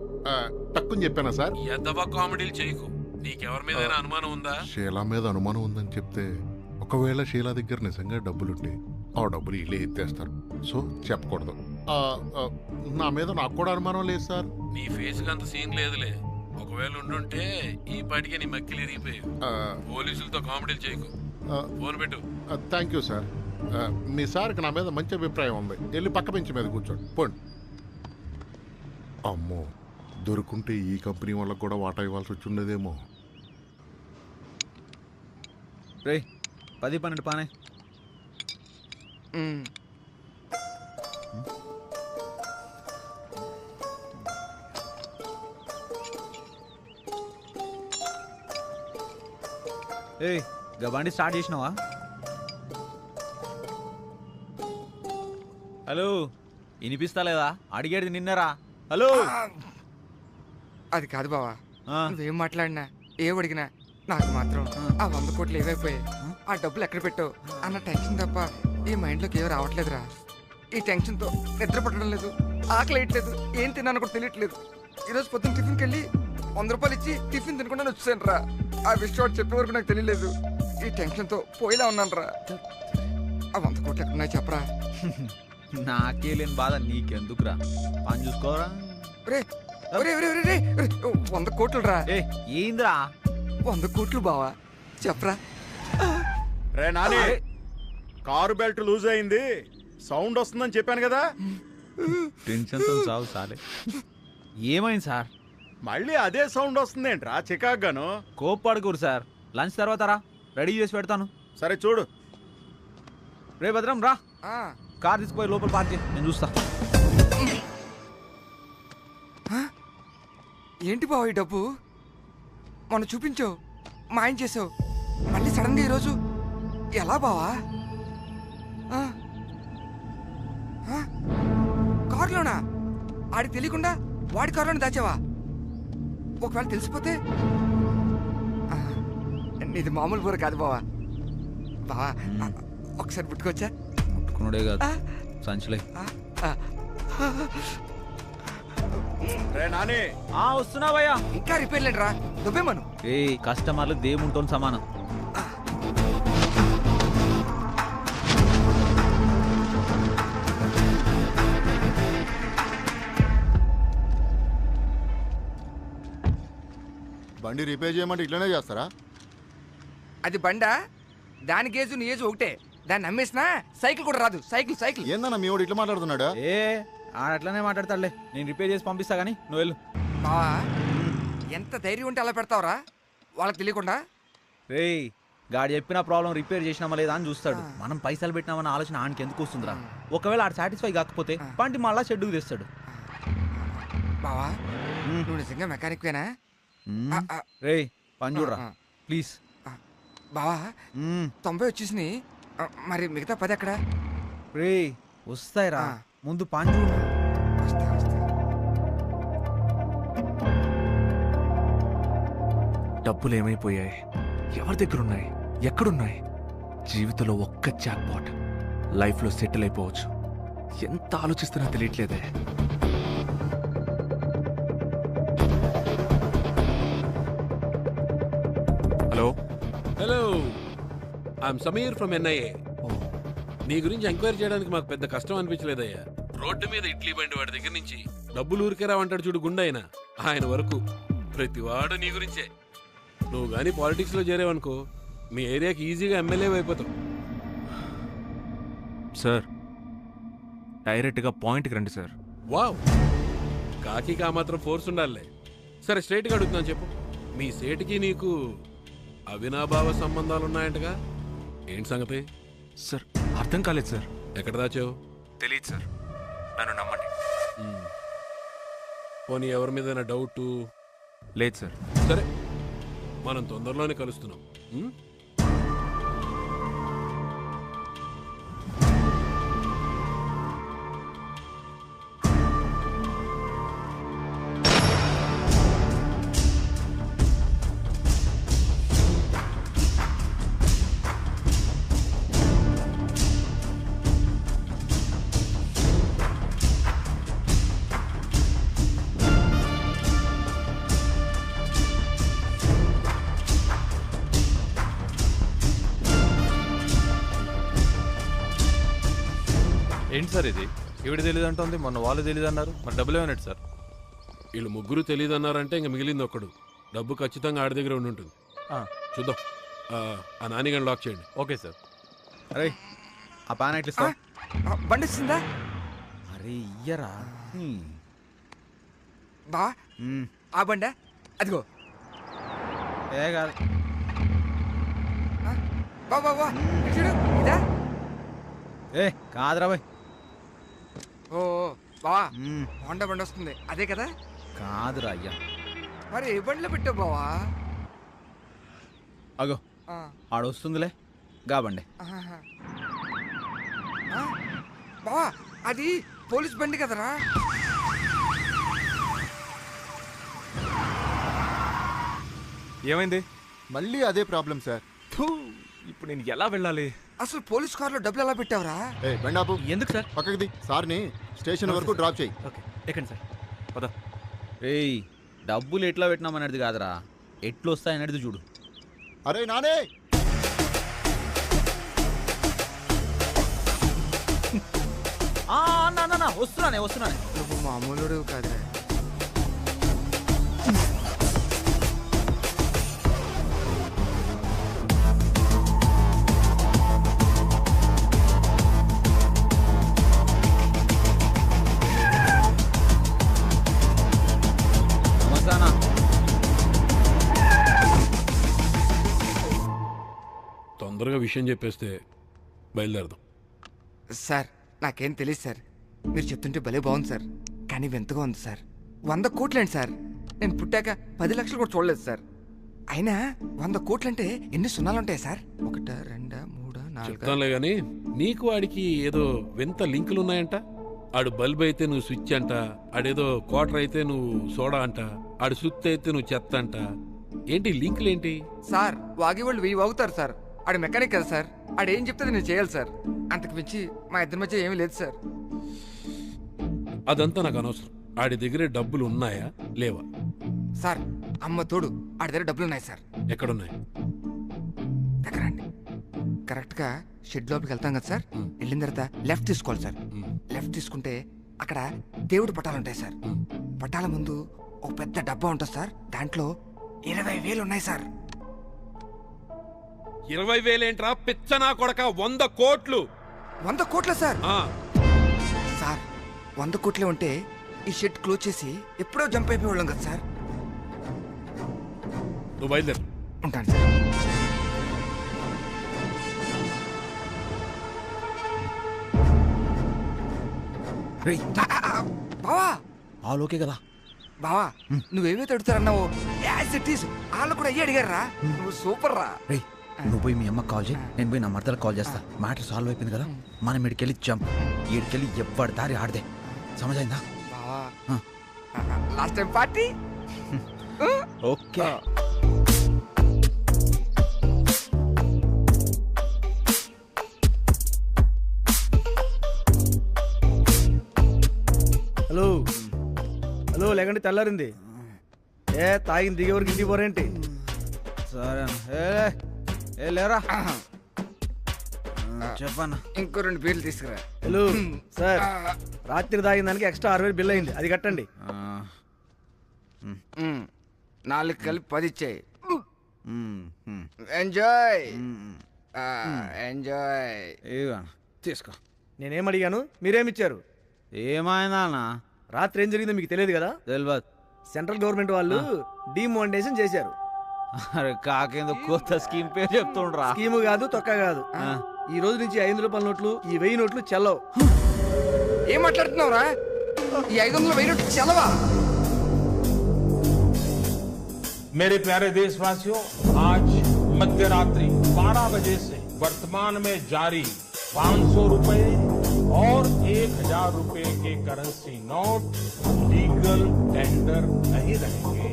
టక్కుని చెప్పానా సార్? ఎదవ కామెడీలు చేయకు. నీకెవరి మీద అనుమానం ఉందా? షీలా మీద అనుమానం ఉందని చెప్తే, ఒకవేళ షీలా దగ్గర నిజంగా డబ్బులుంటే ఆ డబ్బులు ఇల్లే ఎత్తేస్తారు. సో చెప్పకూడదు. నా మీద నాకు కూడా అనుమానం లేదు సార్. నీ ఫేస్ కి అంత సీన్ లేదులే. ఒకవేళ ఉండుంటే ఈ పాటికే నీ మక్కిలు ఇరిగిపోయావు. పోలీసులతో కామెడీలు చేయకు. ఫోన్ పెట్టు. Thank you sir. మీ సార్కి నా మీద మంచి అభిప్రాయం ఉంది. వెళ్ళి పక్క బెంచ్ మీద కూర్చోండి. పోండి. అమ్మో, దొరుకుంటే ఈ కంపెనీ వాళ్ళకు కూడా వాటా ఇవ్వాల్సి వచ్చి ఉండేదేమో. రే 10-12 పానే. ఏయ్, గబాండి స్టార్ట్ చేసినావా? హలో, వినిపిస్తా లేదా? అడిగేది నిన్నరా. హలో, అది కాదు బావా. నువ్వేం మాట్లాడినా ఏం అడిగినా నాకు మాత్రం ఆ 100 కోట్లు ఏవైపోయాయి, ఆ డబ్బులు ఎక్కడ పెట్టావు అన్న టెన్షన్ తప్ప ఈ మైండ్లోకి ఏమీ రావట్లేదురా. ఈ టెన్షన్తో నిద్ర పట్టడం లేదు, ఆకలి వేయట్లేదు, ఏం తిన్నాను కూడా తెలియట్లేదు. ఈరోజు పొద్దున్న టిఫిన్కి వెళ్ళి 100 రూపాయలు ఇచ్చి టిఫిన్ తినకుండా వచ్చాను రా. ఆ విషయం చెప్పే వరకు నాకు తెలియలేదు. ఈ టెన్షన్తో పోయిలా ఉన్నాను రా. ఆ 100 కోట్లు ఎక్కడున్నాయి చెప్పరా? నాకే లేని బాధ నీకెందుకురా? పని చూసుకోరా. 100 కోట్లు రా. ఏంద్రా 100 కోట్లు బావా, చెప్పరా? రే నాని, కారు బెల్ట్ లూజ్ అయింది, సౌండ్ వస్తుందని చెప్పాను కదా. టెన్షన్తో చావు సాలే. ఏమైంది సార్? మళ్ళీ అదే సౌండ్ వస్తుందేంట్రా చికాగ్గాను? కోప్పడుకోరు సార్. లంచ్ తర్వాత రా, రెడీ చేసి పెడతాను. సరే చూడు. రే భద్రం రా, కార్ తీసుకుపోయి లోపల పార్క్ చేయి, నేను చూస్తా. ఏంటి బావ ఈ డబ్బు? మొన్న చూపించావు, మాయం చేసావు, మళ్ళీ సడన్గా ఈరోజు ఎలా బావా? కారులోనా? ఆడికి తెలియకుండా వాడి కారులోనే దాచావా? ఒకవేళ తెలిసిపోతే? ఇది మామూలు బూర కాదు బావా. బావా ఒకసారి పుట్టుకొచ్చా? పుట్టుకున్నాడే కాదు, సంచులే. రే నాని, వస్తున్నావయ్యా. ఇంకా రిపేర్ లేదురా, నువ్వేమను. ఏ కస్టమర్లు దేవునితో సమానం. బండి రిపేర్ చేయమంటే ఇట్లనే చేస్తారా? అది బండా, దాని గేజు నీ ఏజు ఒకటే. దాన్ని అమ్మేసినా సైకిల్ కూడా రాదు. సైకిల్ సైకిల్ ఏందన్నా మీ వాడు ఇట్లా మాట్లాడుతున్నాడా? అట్లనే మాట్లాడతాడులే, నేను రిపేర్ చేసి పంపిస్తా గానీ నువ్వు వెళ్ళు. బావా ఎంత ధైర్యం ఉంటే అలా పెడతావురా వాళ్ళకి తెలియకుండా? రేయ్, గాడు చెప్పిన ప్రాబ్లం రిపేర్ చేసినామా లేదా అని చూస్తాడు. మనం పైసలు పెట్టినామన్న ఆలోచన ఆయనకి ఎందుకు వస్తుందిరా? ఒకవేళ ఆడు సాటిస్ఫై కాకపోతే పంటి మళ్ళా షెడ్యూల్ తెస్తాడు. బావా నువ్వు నిజంగా మెకానిక్వేనా రే పని చూడరా ప్లీజ్. బావా 90 వచ్చేసినాయి, మరి మిగతా 10 ఎక్కడ? రే వస్తాయిరా, ముందు పని చూడు. డబ్బులు ఏమైపోయాయి? ఎవరి దగ్గర ఉన్నాయి? ఎక్కడున్నాయి? జీవితంలో ఒక్క జాక్పాట్ లైఫ్లో సెటిల్ అయిపోవచ్చు. ఎంత ఆలోచిస్తున్నా తెలియట్లేదే. Hello hello, I'm Sameer from NIA. నీ గురించి ఎంక్వైరీ చేయడానికి మాకు పెద్ద కష్టం అనిపించలేదయ్యా. రోడ్డు మీద ఇడ్లీ బండి వాడి దగ్గర నుంచి డబ్బులు ఊరికే రావంటాడు చూడు గుండె ఆయన వరకు ప్రతివాడు నీ గురించే. నువ్వు కానీ పాలిటిక్స్లో చేరేవనుకో మీ ఏరియాకి ఈజీగా ఎమ్మెల్యే అయిపోతావు. సార్ డైరెక్ట్గా పాయింట్కి రండి సార్. వావ్, కాకి కా మాత్రం ఫోర్స్ ఉండాలే. సరే స్ట్రైట్గా అడుగుతున్నాను, చెప్పు. మీ సేటుకి నీకు అవినాభావ సంబంధాలు ఉన్నాయంటగా, ఏంటి సంగతి? సార్ అర్థం కాలేదు సార్. ఎక్కడ దాచావు? తెలియదు సార్, నన్ను నమ్మండి. పోనీ ఎవరి మీద డౌట్? లేదు సార్. సరే, మనం తొందరలోనే కలుస్తున్నాం. ఏంటి సార్ ఇది? ఈవిడ తెలియదు అంటుంది, మొన్న వాళ్ళు తెలియదు అన్నారు, మరి డబ్బులు ఏమన్నట్టు సార్? వీళ్ళు ముగ్గురు తెలియదు అన్నారంటే ఇంక మిగిలింది ఒక్కడు. డబ్బు ఖచ్చితంగా ఆడి దగ్గర ఉండి ఉంటుంది. చూద్దాం. ఆ నానిగాని లాక్ చేయండి. Okay sir. అరే ఆ పాన్ ఎట్లా ఇస్తావు? బండి ఇస్తుందా? అరే ఇయ్యరా బా. ఆ బండా అదిగో. ఏ కాదు బా బా బా, చూడు ఇదా. ఏ కాదురా బాయ్. ఓ బావా, హోండా బండి వస్తుంది అదే కదా? కాదురా అయ్యా. మరి ఏ బండిలో పెట్టావు బావా? అగో ఆడొస్తుందిలే గాబండి. బావా అది పోలీస్ బండి కదరా. ఏమైంది? మళ్ళీ అదే ప్రాబ్లం సార్. ఇప్పుడు నేను ఎలా వెళ్ళాలి? అసలు పోలీస్ కార్లో డబ్బులు ఎలా పెట్టావురా? బండాపు ఎందుకు సార్? పక్కకి సార్ని స్టేషన్ వరకు డ్రాప్ చేయి. ఎక్కండి సార్. పద. ఏయ్ డబ్బులు ఎట్లా పెట్టినామనేది కాదురా, ఎట్లు వస్తాయనేది చూడు. అరే నానే, వస్తున్నానే. నువ్వు మామూలుడు కాదురా. తొందరగా విషయం చెప్పేస్తే బయలుదేరదాం. సార్ నాకేం తెలియదు సార్, మీరు చెప్తుంటే భలే బాగుంది సార్, కానీ వింతగా ఉంది సార్. 100 కోట్లండి సార్. నేను పుట్టాక 10 లక్షలు కూడా చూడలేదు సార్. అయినా 100 కోట్లంటే ఎన్ని సున్నాలు ఉంటాయి సార్? 1 2 3 4. చెప్తానులే గాని, నీకు వాడికి ఏదో వింత లింకులు ఉన్నాయంట. ఆడు బల్బ్ అయితే నువ్వు స్విచ్ అంట, ఆడేదో క్వార్టర్ అయితే నువ్వు సోడా అంట, ఆడు సుత్తి అయితే నువ్వు చెత్త అంట. ఏంటి లింకులు ఏంటి సార్? వాగి వాళ్ళు వెయ్యి వాగుతారు సార్. ఆడు మెకానిక్ కదా సార్, ఆడేం చెప్తే నేను చేయాలి సార్. అంతకు మించి మా ఇద్దరి మధ్య ఏమీ లేదు సార్. అదంతా నాకు అనవసరం. ఆడి దగ్గర డబ్బులు ఉన్నాయా లేవా? సార్ అమ్మ తోడు ఆడి దగ్గర డబ్బులు ఉన్నాయి సార్. ఎక్కడున్నాయి? దగ్గరండి. కరెక్ట్గా షెడ్ లోపలికి వెళ్తాం కదా సార్, వెళ్ళిన తర్వాత లెఫ్ట్ తీసుకోవాలి సార్. లెఫ్ట్ తీసుకుంటే అక్కడ దేవుడి పటాలు ఉంటాయి సార్. పటాల ముందు ఒక పెద్ద డబ్బా ఉంటుంది సార్, దాంట్లో 20,000 ఉన్నాయి సార్. 20,000 ఏంట్రా పిచ్చనా కొడక? 100 కోట్లు. 100 కోట్ల సార్? సార్ 100 కోట్లే ఉంటే ఈ షెడ్ క్లోజ్ చేసి ఎప్పుడో జంప్ అయిపోయేవాళ్ళం కదా సార్. నువ్వు బయలుదేరు. ఉంటాను సార్. బావా ఆలోకే కదా. బావా నువ్వేమైతే అడుగుతారన్నావు యాజ్ ఇట్ ఈస్ వాళ్ళు కూడా అయ్యి అడిగారా నువ్వు సూపర్ రా. రేయ్ నువ్వు పోయి మీ అమ్మకి కాల్ చేయి, నేను పోయి నా మర్దలకు కాల్ చేస్తా. మ్యాటర్ సాల్వ్ అయిపోయింది కదా, మనం ఇడికెళ్ళి జంప్, ఈడికెళ్ళి ఎవ్వడి దారి ఆడదే. సమజైందా? బావా last time party. Okay. Hello hello, లేకండి తెల్లారింది. తాగింది దిగే వరకు ఇంటికి పోరేంటి? సరే ఏ లేరా చెప్పన్నా. ఇంకో 2 బీర్లు తీసుకురా. హలో సార్, రాత్రి తాగిన దానికి ఎక్స్ట్రా 60,000 బిల్ అయింది, అది కట్టండి. 4 కలిపి 10 ఇచ్చాయి. Enjoy enjoy. తీసుకో. నేనేం అడిగాను, మీరేమిచ్చారు? ఏమైనా రాత్రి ఏం జరిగిందో మీకు తెలియదు కదా? తెలియదు. సెంట్రల్ గవర్నమెంట్ వాళ్ళు డిమానిటైజేషన్ చేశారు. అరే కాకేందో కొత్త స్కీమ్ పేరు చెప్తుండ్రా. స్కీము కాదు, తొక్క కాదు. ఈ రోజు నుంచి 500 రూపాయల నోట్లు, ఈ 1000 నోట్లు చెల్లవు. ఏం మాట్లాడుతున్నావురా? ఈ 500 1000 నోట్లు చెల్లవా? मेरे प्यारे देशवासियों, आज मध्य रात्रि 12 बजे से वर्तमान में जारी 500 रुपए और 1000 रुपए के करेंसी नोट लीगल टेंडर नहीं रहेंगे.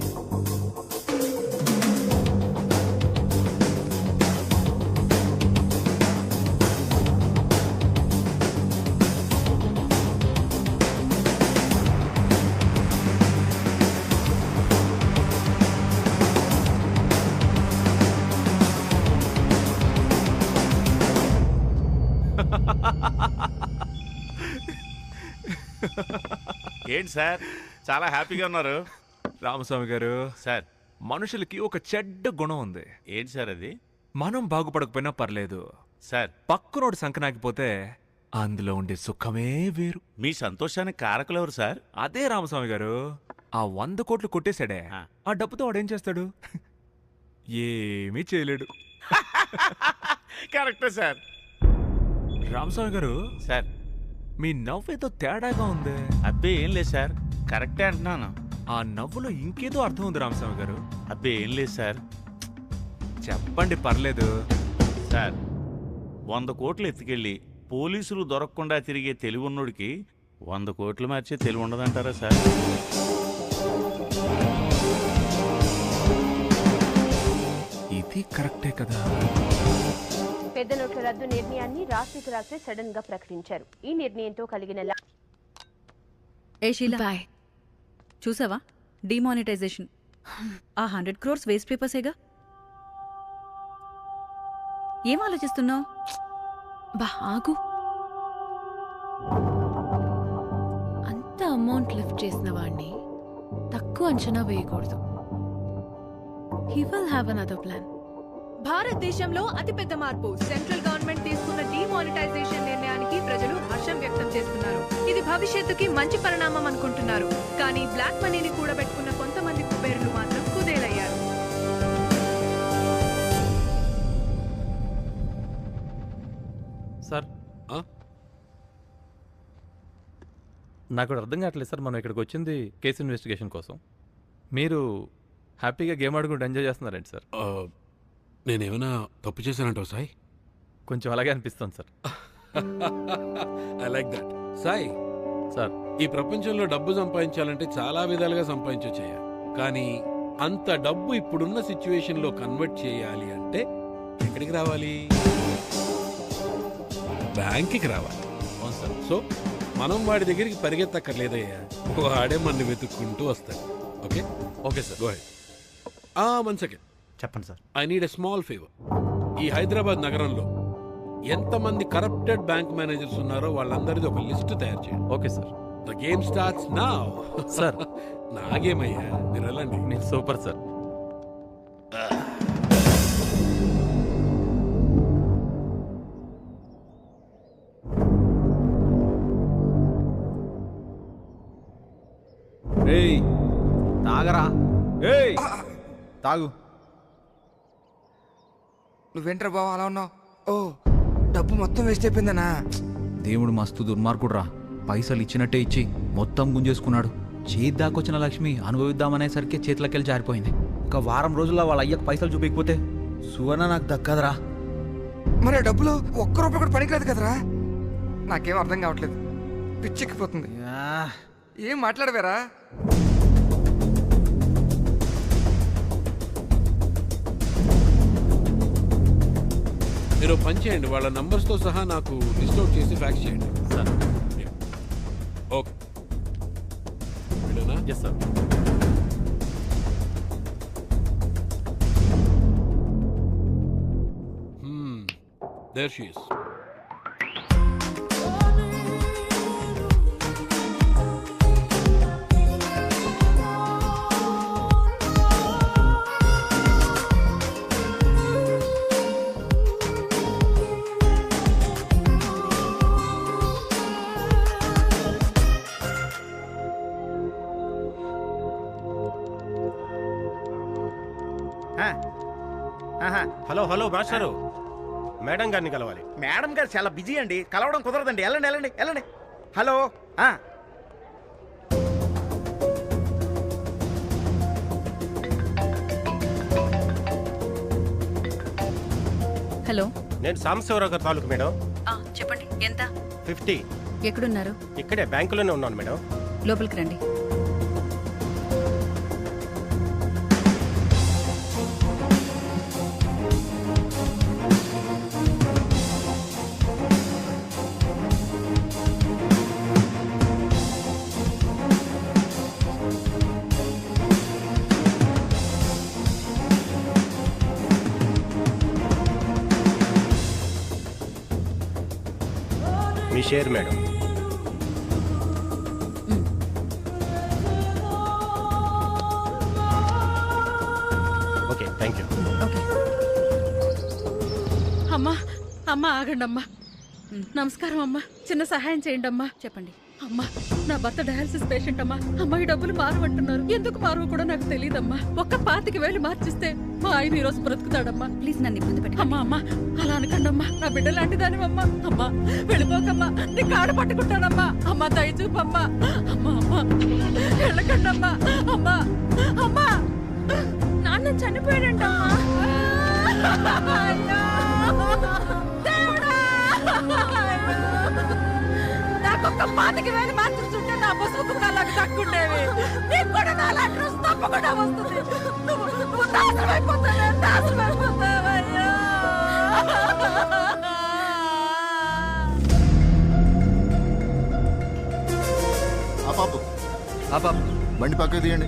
ఏంటి సార్ చాలా హ్యాపీగా ఉన్నారు? రామస్వామి గారు, సార్ మనుషులకి ఒక చెడ్డ గుణం ఉంది. ఏంటి సార్ అది? మనం బాగుపడకపోయినా పర్లేదు సార్, పక్కనోడు సంకనాకిపోతే అందులో ఉండే సుఖమే వేరు. మీ సంతోషానికి కారకులు ఎవరు సార్? అదే రామస్వామి గారు, ఆ 100 కోట్లు కొట్టేశాడే, ఆ డబ్బుతో వాడేం చేస్తాడు? ఏమీ చేయలేడు. కరెక్టే సార్. రామస్వామి గారు, సార్ మీ నవ్వేదో తేడాగా ఉంది. అబ్బే ఏం లేదు సార్, కరెక్టే అంటున్నాను. ఆ నవ్వులో ఇంకేదో అర్థం ఉంది రామస్వామి గారు. అబ్బే ఏం లేదు సార్. చెప్పండి పర్లేదు. సార్ 100 కోట్లు ఎత్తుకెళ్ళి పోలీసులు దొరకకుండా తిరిగే తెలివి ఉన్నోడికి 100 కోట్లు మార్చే తెలివి ఉండదంటారా సార్? ఇది కరెక్టే కదా. పెద్ద నోట్ల రద్దు నిర్ణయాన్ని రాత్రికి రాత్రే సడన్ గా ప్రకటించారు. ఈ నిర్ణయంతో కలిగిన ఏ షీలా, చూసావా డిమానిటైజేషన్? ఆ 100 crores వేస్ట్ పేపర్సేగా. ఏం ఆలోచిస్తున్నావు? ఆగు. అంత అమౌంట్ లిఫ్ట్ చేసిన వాడిని తక్కువ అంచనా వేయకూడదు. He will have another plan. భారతదేశంలో అతిపెద్ద మార్పు. సెంట్రల్ గవర్నమెంట్ తీసుకున్న డిమానిటైజేషన్ నిర్ణయానికి ప్రజలు హర్షం వ్యక్తం చేస్తున్నారు. ఇది భవిష్యత్తుకి మంచి పరిణామం అనుకుంటున్నారు. కానీ బ్లాక్ మనీని కూడబెట్టుకున్న కొంతమంది కుబేరులు మాత్రం కుదేలయ్యారు. సార్ నాకు అర్థం కావట్లేదు సార్, మనం ఇక్కడికి వచ్చింది కేసు ఇన్వెస్టిగేషన్ కోసం. మీరు హ్యాపీగా గేమ్ ఆడుకుంటూ ఎంజాయ్ చేస్తున్నారండి సార్. నేనేమైనా తప్పు చేశానంటావు సాయి? కొంచెం అలాగే అనిపిస్తుంది sir. I like that. Sai sir, ఈ ప్రపంచంలో డబ్బు సంపాదించాలంటే చాలా విధాలుగా సంపాదించొచ్చయ్యా. కానీ అంత డబ్బు ఇప్పుడున్న సిచ్యువేషన్ లో కన్వర్ట్ చేయాలి అంటే ఎక్కడికి రావాలి? బ్యాంక్కి రావాలి. అవును సార్. సో మనం వాడి దగ్గరికి పరిగెత్తక్కర్లేదయ్యా, వాడే మన వెతుక్కుంటూ వస్తాడు. Okay okay sir. Go head. 1 second చెప్పండి sir. I need a small favour. ఈ హైదరాబాద్ నగరంలో ఎంతమంది కరప్టెడ్ బ్యాంక్ మేనేజర్స్ ఉన్నారో వాళ్ళందరిది ఒక లిస్ట్ తయారు చేయండి. Okay sir. The game starts now. Sir నా గేమ్ అయ్యా, మీరు వెళ్ళండి. మీరు సూపర్ సార్. ఏయ్ తాగరా. ఏయ్ తాగు. నువ్వేంట్రా బావ అలా ఉన్నావు? ఓ డబ్బు మొత్తం వేస్ట్ అయిపోయిందనా? దేవుడు మస్తు దుర్మార్గుడు రా. పైసలు ఇచ్చినట్టే ఇచ్చి మొత్తం గుంజేసుకున్నాడు. చేతి దాకొచ్చిన లక్ష్మి అనుభవిద్దామనేసరికి చేతిలోకెళ్ళి జారిపోయింది. ఒక వారం రోజుల్లో వాళ్ళ అయ్యకు పైసలు చూపించకపోతే సువర్ణ నాకు దక్కదురా. మరి ఆ డబ్బులు ఒక్క రూపాయి కూడా పనికిరాదు కదరా. నాకేం అర్థం కావట్లేదు, పిచ్చెక్కిపోతుంది. ఏం మాట్లాడవేరా? మీరు పని చేయండి, వాళ్ళ నంబర్స్తో సహా నాకు లిస్ట్ అవుట్ చేసి ఫ్యాక్స్ చేయండి. Okay yes sir. There she is. Hello hello మాస్టారు, మేడం గారిని కలవాలి. మేడం గారు చాలా బిజీ అండి, కలవడం కుదరదండి. వెళ్ళండి వెళ్ళండి వెళ్ళండి. హలో. హలో, నేను సాంబశివరావు గారి తాలూకు మేడం. చెప్పండి, ఎంత? 50. ఎక్కడున్నారు? ఇక్కడే బ్యాంకులోనే ఉన్నాను మేడం. లోపలికి రండి. మీ షేర్ మేడం. Okay, thank you. అమ్మా అమ్మా ఆగండి అమ్మా. నమస్కారం అమ్మా, చిన్న సహాయం చేయండి అమ్మా. చెప్పండి. అమ్మా, నా భర్త డయాలసిస్ పేషెంట్ అమ్మా. అమ్మా, ఈ డబ్బులు మారమంటున్నారు. ఎందుకు మారవు కూడా నాకు తెలియదమ్మా. ఒక్క 25,000 మార్చిస్తే మా ఆయన ఈ రోజు బ్రతుకుతాడమ్మా. ప్లీజ్ నన్ను ఇబ్బంది పెట్టి. అమ్మా అమ్మా, అలా అనకండి అమ్మా. నా బిడ్డ లాంటి దానివమ్మా. అమ్మా వెళ్ళిపోకమ్మా, నీ కాడు పట్టుకుంటానమ్మా. అమ్మా దయచూపమ్మా. అమ్మా అమ్మా వెళ్ళకండి అమ్మా. అమ్మా అమ్మా, నాన్న చనిపోయాడంటమ్మా. నాకొక్క 25,000 మార్చుంటే నా పసుపు కాళ్ళకి తక్కుండేవి. నీకు కూడా నా లెటర్ తప్పకుండా వస్తుంది. నువ్వు నాశనమైపోతావే, నాశనమైపోతావయ్యా. బండి పక్కకు తీయండి.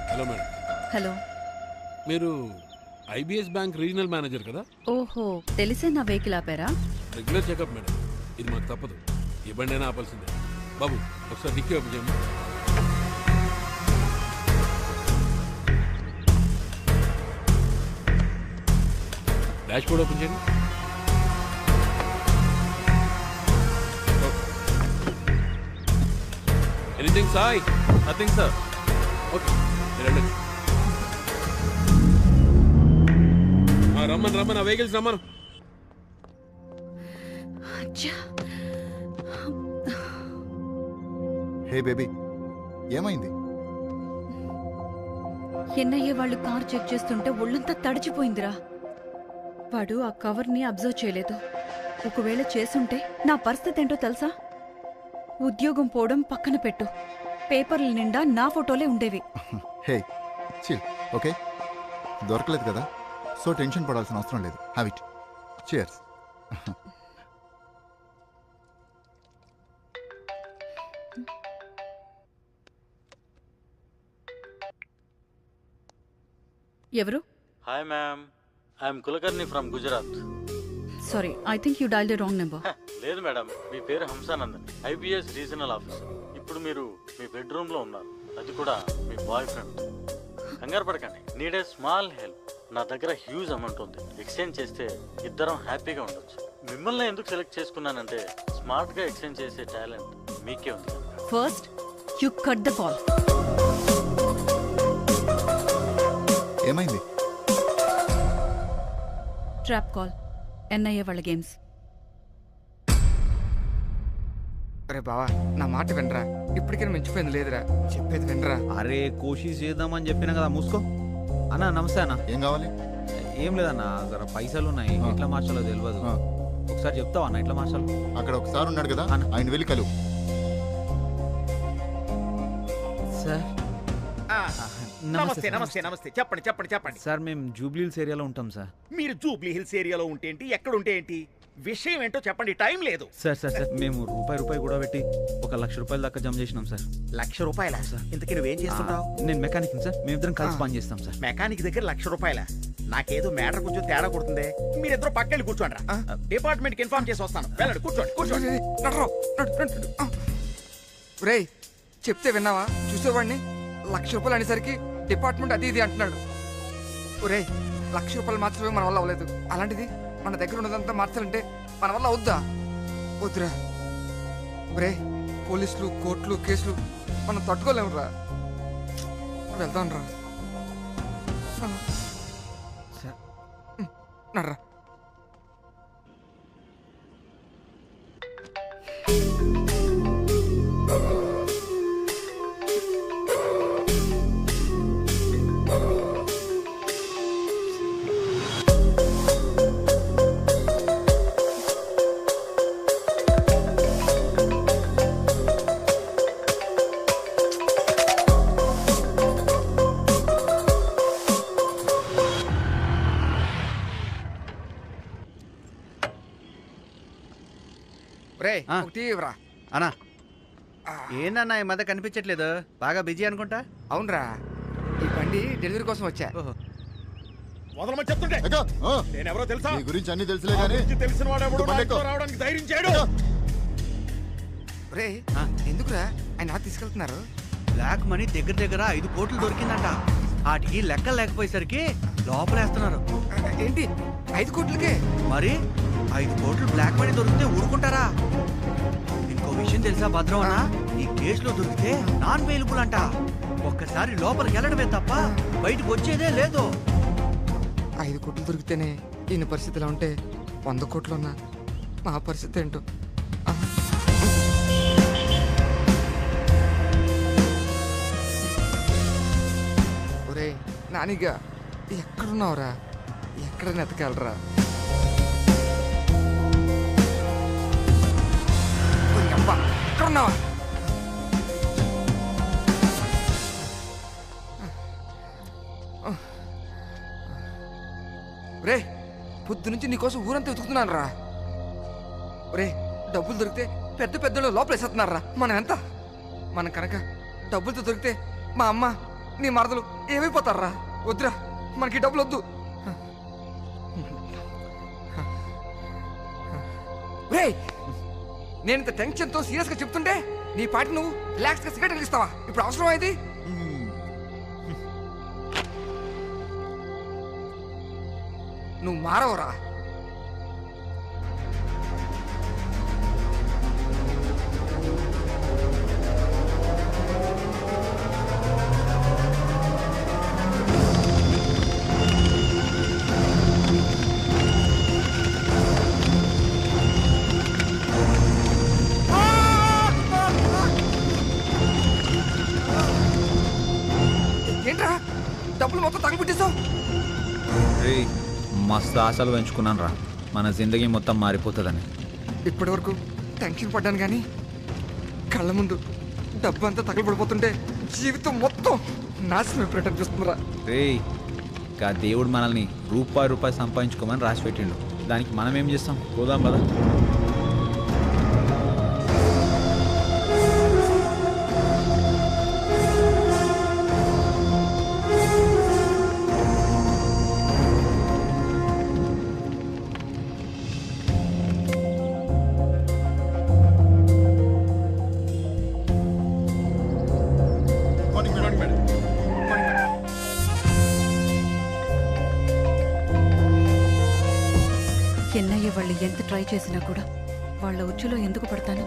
Hello madam. హలో, మీరు ఐబిఎస్ బ్యాంక్ రీజనల్ మేనేజర్ కదా? ఓహో, తెలిసే నా వెహికల్ ఆపారా? రెగ్యులర్ చెకప్ మేడం, ఇది మాకు తప్పదు. ఏ బండి అయినా ఆపాల్సిందే. బాబు ఒకసారి డిక్కీ ఓపెన్ చేయండి. డాష్ బోర్డ్ ఓపెన్ చేయండి. Anything Sai? Nothing sir. Okay, మీరు వెళ్ళండి. రమ్మను ఆ వెహికల్స్ రమ్మను. హే బేబీ, ఏమైంది? ఎన్ఐఏ వాళ్ళు కార్ చెక్ చేస్తుంటే ఒళ్ళంతా తడిచిపోయిందిరా. వాడు ఆ కవర్ని అబ్జర్వ్ చేయలేదు. ఒకవేళ చేసుంటే నా పరిస్థితి ఏంటో తెలుసా? ఉద్యోగం పోవడం పక్కన పెట్టు, పేపర్ల నిండా నా ఫోటోలే ఉండేవి. హే చిల్, ఓకే? దొరకలేదు కదా, సో టెన్షన్ పడాల్సిన అవసరం లేదు. Have it. చియర్స్. ఎవరు? Hi ma'am, I'm Kulkarni from Gujarat. Sorry, I think you dial the wrong number. లేదు మేడం, మీ పేరు హంసానందన్, ఐబిఎస్ రీజనల్ ఆఫీసర్. ఇప్పుడు మీరు మీ బెడ్రూమ్లో ఉన్నారు, అది కూడా మీ బాయ్ ఫ్రెండ్. కంగారు పడకండి, నీడ్ ఏ స్మాల్ హెల్ప్. నా దగ్గర హ్యూజ్ అమౌంట్ ఉంది, ఎక్స్చేంజ్ చేస్తే ఇద్దరం హ్యాపీగా ఉండొచ్చు. మిమ్మల్ని ఎందుకు సెలెక్ట్ చేసుకున్నానంటే స్మార్ట్గా ఎక్స్చేంజ్ చేసే టాలెంట్ మీకే ఉంది. First you cut the call. ఏమైంది? ట్రాప్ కాల్, ఎన్ఐఏ వాళ్ళ గేమ్స్. అరే బావా నా మాట వినరా, ఇప్పటికైనా మించిపోయింది లేదురా, చెప్పేది వినరా. అరే కోషిష్ చేద్దామని చెప్పినా కదా, మూసుకో. అన్నా నమస్తే అన్న. ఏం కావాలి? ఏం లేదన్నా, జర పైసలు ఉన్నాయి, ఎట్లా మార్చాలో తెలియదు. ఒకసారి చెప్తావా అన్న ఎట్లా మార్చాలో? అక్కడ ఒకసారి ఉన్నాడు కదా, ఆయన వెళ్ళి కలువు. సార్ నమస్తే నమస్తే నమస్తే. చెప్పండి చెప్పండి చెప్పండి. సార్ మేము జూబ్లీ హిల్స్ ఏరియాలో ఉంటాం సార్. మీరు జూబ్లీ హిల్స్ ఏరియాలో ఉంటే ఏంటి, ఎక్కడ ఉంటే ఏంటి, విషయం ఏంటో చెప్పండి, టైం లేదు. సార్ సార్ సార్ మేము రూపాయి కూడా పెట్టి ₹1,00,000 దాకా జమ చేసినాం సార్. ₹1,00,000? సార్ ఇంతకీ నువ్వేం చేస్తుంటావు? నేను మెకానిక్ సార్, మేమిద్దరం కలిసి పని చేస్తాం సార్. మెకానిక్ దగ్గర ₹1,00,000? నాకేదో మ్యాటర్ కొంచెం తేడా కొడుతుంది. మీరిద్దరు పక్కెళ్ళి కూర్చోండి రా, డిపార్ట్మెంట్ కి ఇన్ఫార్మ్ చేసి వస్తాను. వెళ్ళండి, కూర్చోండి కూర్చోండి. రేయ్ చెప్తే విన్నావా? చూసేవాడిని ₹1,00,000 అనేసరికి డిపార్ట్మెంట్ అది ఇది అంటున్నాడు. ఒరే ₹1,00,000 మార్చడమే మన వల్ల అవ్వలేదు, అలాంటిది మన దగ్గర ఉన్నదంతా మార్చాలంటే మన వల్ల అవుద్దా? వద్దురా. ఒరే పోలీసులు, కోర్టులు, కేసులు మనం తట్టుకోలేము రా. వెళ్దాం రా. నర్రా. అన్నా ఏందన్నా ఈ మధ్య కనిపించట్లేదు, బాగా బిజీ అనుకుంటా. అవునరా, ఈ బండి డెలివరీ కోసం వచ్చా. వదలమని చెప్తుంటే నేనెవరో తెలుసా? నీ గురించి అన్ని తెలుసులే కానీ తెలిసిన వాడు రావడానికి ధైర్యం చేయడు. రే ఎందుకురా ఆయన తీసుకెళ్తున్నారు? బ్లాక్ మనీ దగ్గర దగ్గర 5 కోట్లు దొరికిందంట. వాటికి లెక్కలు లేకపోయేసరికి లోపలేస్తున్నారు. ఏంటి 5 కోట్లకే? మరి 5 కోట్లు బ్లాక్ మనీ దొరికితే ఊరుకుంటారా? ఇంకో విషయం తెలుసా భద్రం అన్న, ఈ కేసులో దొరికితే నాన్ బెయిలబుల్ అంట. ఒక్కసారి లోపలికి వెళ్ళడమే తప్ప బయటకు వచ్చేదే లేదు. 5 కోట్లు దొరికితేనే ఈయన పరిస్థితి ఎలా ఉంటే 100 కోట్లు ఉన్నా మా పరిస్థితి ఏంటో. ఒరే నానిగా ఎక్కడున్నావురా? ఎక్కడ నెతకాలరా? ఎక్కడున్నావా? రే పొద్దు నుంచి నీకోసం ఊరంతా వెతుకుతున్నాను రా. రే డబ్బులు దొరికితే పెద్ద పెద్దలు లోపలేసేస్తున్నారా. మనం ఎంత మనం కనుక డబ్బులతో దొరికితే మా అమ్మ నీ మరదలు ఏమైపోతారా? వద్దురా, మనకి డబ్బులు వద్దు. రే నేను ఇంత టెన్షన్తో సీరియస్గా చెప్తుంటే నీ పాటి నువ్వు రిలాక్స్గా సిగరెట్ వెలిగిస్తావా? ఇప్పుడు అవసరం అయింది. నువ్వు మారవరా. ఏంట్రా డబ్బులు మొత్తం తగలబెట్టేశావు? మస్తు ఆశలు పెంచుకున్నాను రా, మన జిందగీ మొత్తం మారిపోతుందని. ఇప్పటి వరకు టెన్షన్ పడ్డాను కానీ కళ్ళ ముందు డబ్బు అంతా తగలబడిపోతుంటే జీవితం మొత్తం నాశనం ఎప్పుడైతే అనిపిస్తుందిరా. రేయ్ గా దేవుడు మనల్ని రూపాయి సంపాదించుకోమని రాసి పెట్టిండు, దానికి మనం ఏం చేస్తాం? పోదాం కదా. ఎన్నయ్య వాళ్ళు ఎంత ట్రై చేసినా కూడా వాళ్ళ ఉచ్చులో ఎందుకు పడతాను?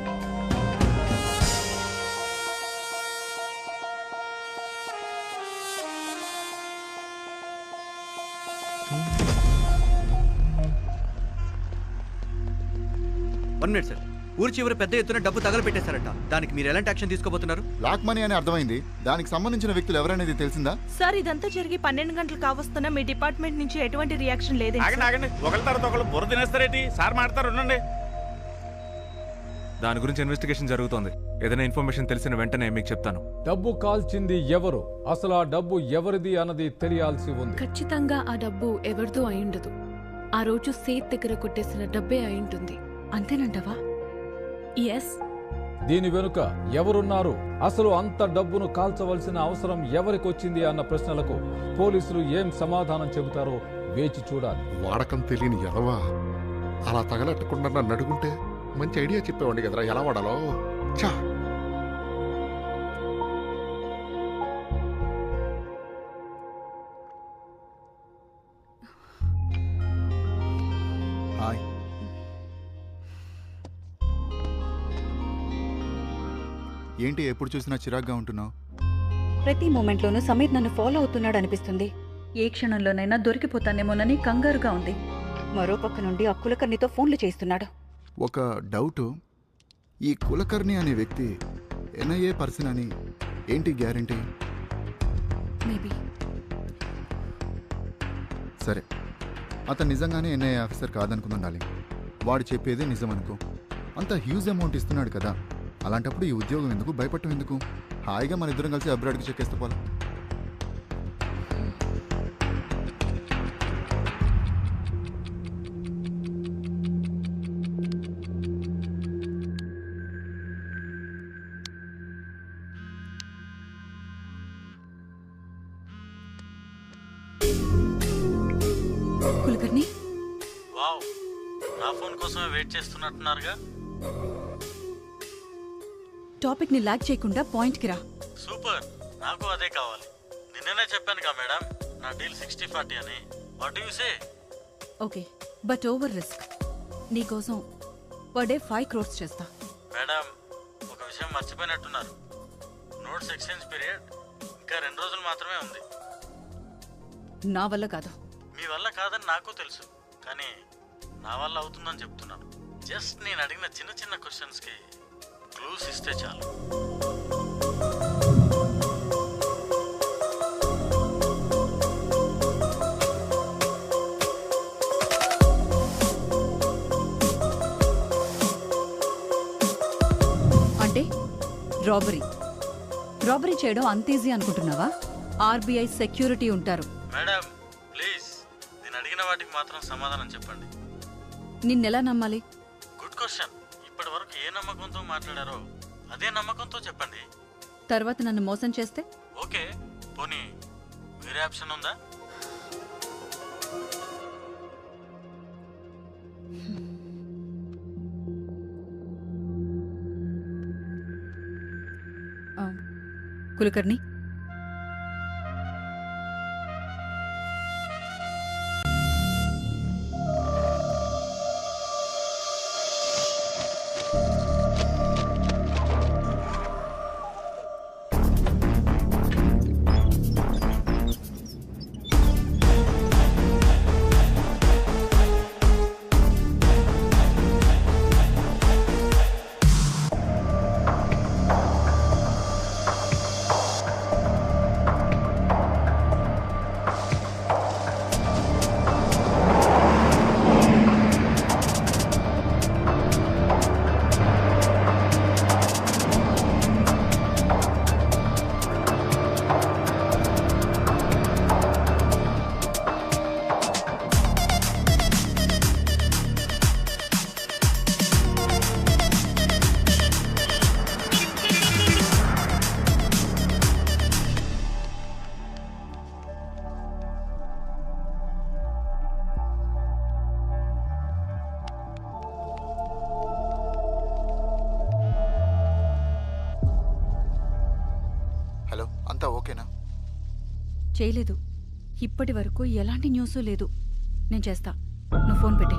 One minute sir. ఊరి చివరి పెద్ద ఎత్తున డబ్బు తగలబెట్టేశారట. దానికి మీరు ఎలాంటి యాక్షన్ తీసుకోబోతున్నారు? బ్లాక్ మనీ అని అర్థమైంది. దానికి సంబంధించిన వ్యక్తులు ఎవరనేది తెలిసిందా? సార్ ఇదంతా జరిగి 12 గంటలు కావస్తున్నా మీ డిపార్ట్మెంట్ నుంచి ఎటువంటి రియాక్షన్ లేదండి. ఆగండి ఒకళ్ళ తర్వాత ఒకళ్ళు బుర్ర తినేస్తారేంటి? సార్ మాడతారు, ఉండండి. దాని గురించి ఇన్వెస్టిగేషన్ జరుగుతోంది. ఏదైనా ఇన్ఫర్మేషన్ తెలిసిన వెంటనే మీకు చెప్తాను. డబ్బు కాల్చింది ఎవరు, అసలు ఆ డబ్బు ఎవరిది అన్నది తెలియాల్సి ఉంది. ఖచ్చితంగా ఆ డబ్బు ఎవరిదో అయిండదు. ఆ రోజు సేత్ దగ్గర కొట్టేసిన డబ్బే అయింటుంది. అంతేనంటవా? ఎస్. దీని వెనుక ఎవరున్నారు, అసలు అంత డబ్బును కాల్చవలసిన అవసరం ఎవరికొచ్చింది అన్న ప్రశ్నలకు పోలీసులు ఏం సమాధానం చెబుతారో వేచి చూడాలి. వాడకం తెలియని ఎదవా అలా తగలెట్టకుండా నన్ను అడుగుంటే మంచి ఐడియా చెప్పేవాడి కదరా ఎలా వాడాలో. చా ఏంటి ఎప్పుడు చూసినా చిరాగ్గా ఉంటున్నావు? ప్రతి మూమెంట్లోనూ సమీర్ నన్ను ఫాలో అవుతున్నాడు అనిపిస్తుంది. ఏ క్షణంలోనైనా దొరికిపోతానేమోనని కంగారుగా ఉంది. మరో పక్క నుండి ఆ కులకర్ణితో ఫోన్లు చేస్తున్నాడు. ఒక డౌటు, ఈ కులకర్ణి అనే వ్యక్తి ఎన్ఐఏ పర్సన్ అని ఏంటి గ్యారంటీ? మేబీ. సరే, అతను నిజంగానే ఎన్ఐఏ ఆఫీసర్ కాదనుకుందాం డార్లింగ్. వాడు చెప్పేదే నిజం అనుకో. అంత హ్యూజ్ అమౌంట్ ఇస్తున్నాడు కదా, అలాంటప్పుడు ఈ ఉద్యోగం ఎందుకు, భయపడటం ఎందుకు? హాయిగా మన ఇద్దరం కలిసి అబ్రాడ్కి చెక్కేస్తే పోలా. కులకర్ణి, వావ్, నా ఫోన్ కోసమే వెయిట్ చేస్తున్నట్టున్నారుగా. టాపిక్ ని లాగ్ చేయకుండా పాయింట్ కి రా. సూపర్, నాకు అదే కావాలి. నిన్ననే చెప్పానుగా మేడం, నా డీల్ 60-40 అని. What do you say? Okay, but over risk. నీకోసం పర్ డే 5 crores చేస్తా. మేడం, ఒక విషయం మర్చిపోయినట్టున్నారు. నోట్స్ ఎక్స్చేంజ్ పీరియడ్ ఇంకా 2 రోజులు మాత్రమే ఉంది. నా వల్ల కాదు. మీ వల్ల కాదని నాకు తెలుసు, కానీ నా వల్ల అవుతుందని చెప్తున్నాను. జస్ట్ నేను అడిగిన చిన్న చిన్న క్వశ్చన్స్కి క్లూస్ ఇస్తే చాలు. అంటే రాబరీ చేయడం అంత ఈజీ అనుకుంటున్నావా? ఆర్బీఐ సెక్యూరిటీ ఉంటారు. మేడం ప్లీజ్, నేను అడిగిన వాటికి మాత్రం సమాధానం చెప్పండి. నిన్నెలా నమ్మాలి? Good question. ఇప్పటి వరకు ఏ నమ్మకంతో మాట్లాడారో అదే నమ్మకంతో చెప్పండి. తర్వాత నన్ను మోసం చేస్తే? ఓకే, పోనీ వేరే ఆప్షన్ ఉందా? కులకర్ణి, హలో, అంతా ఓకేనా? చేయలేదు. ఇప్పటి వరకు ఎలాంటి న్యూస్ లేదు. నేను చేస్తా, నువ్వు ఫోన్ పెట్టే.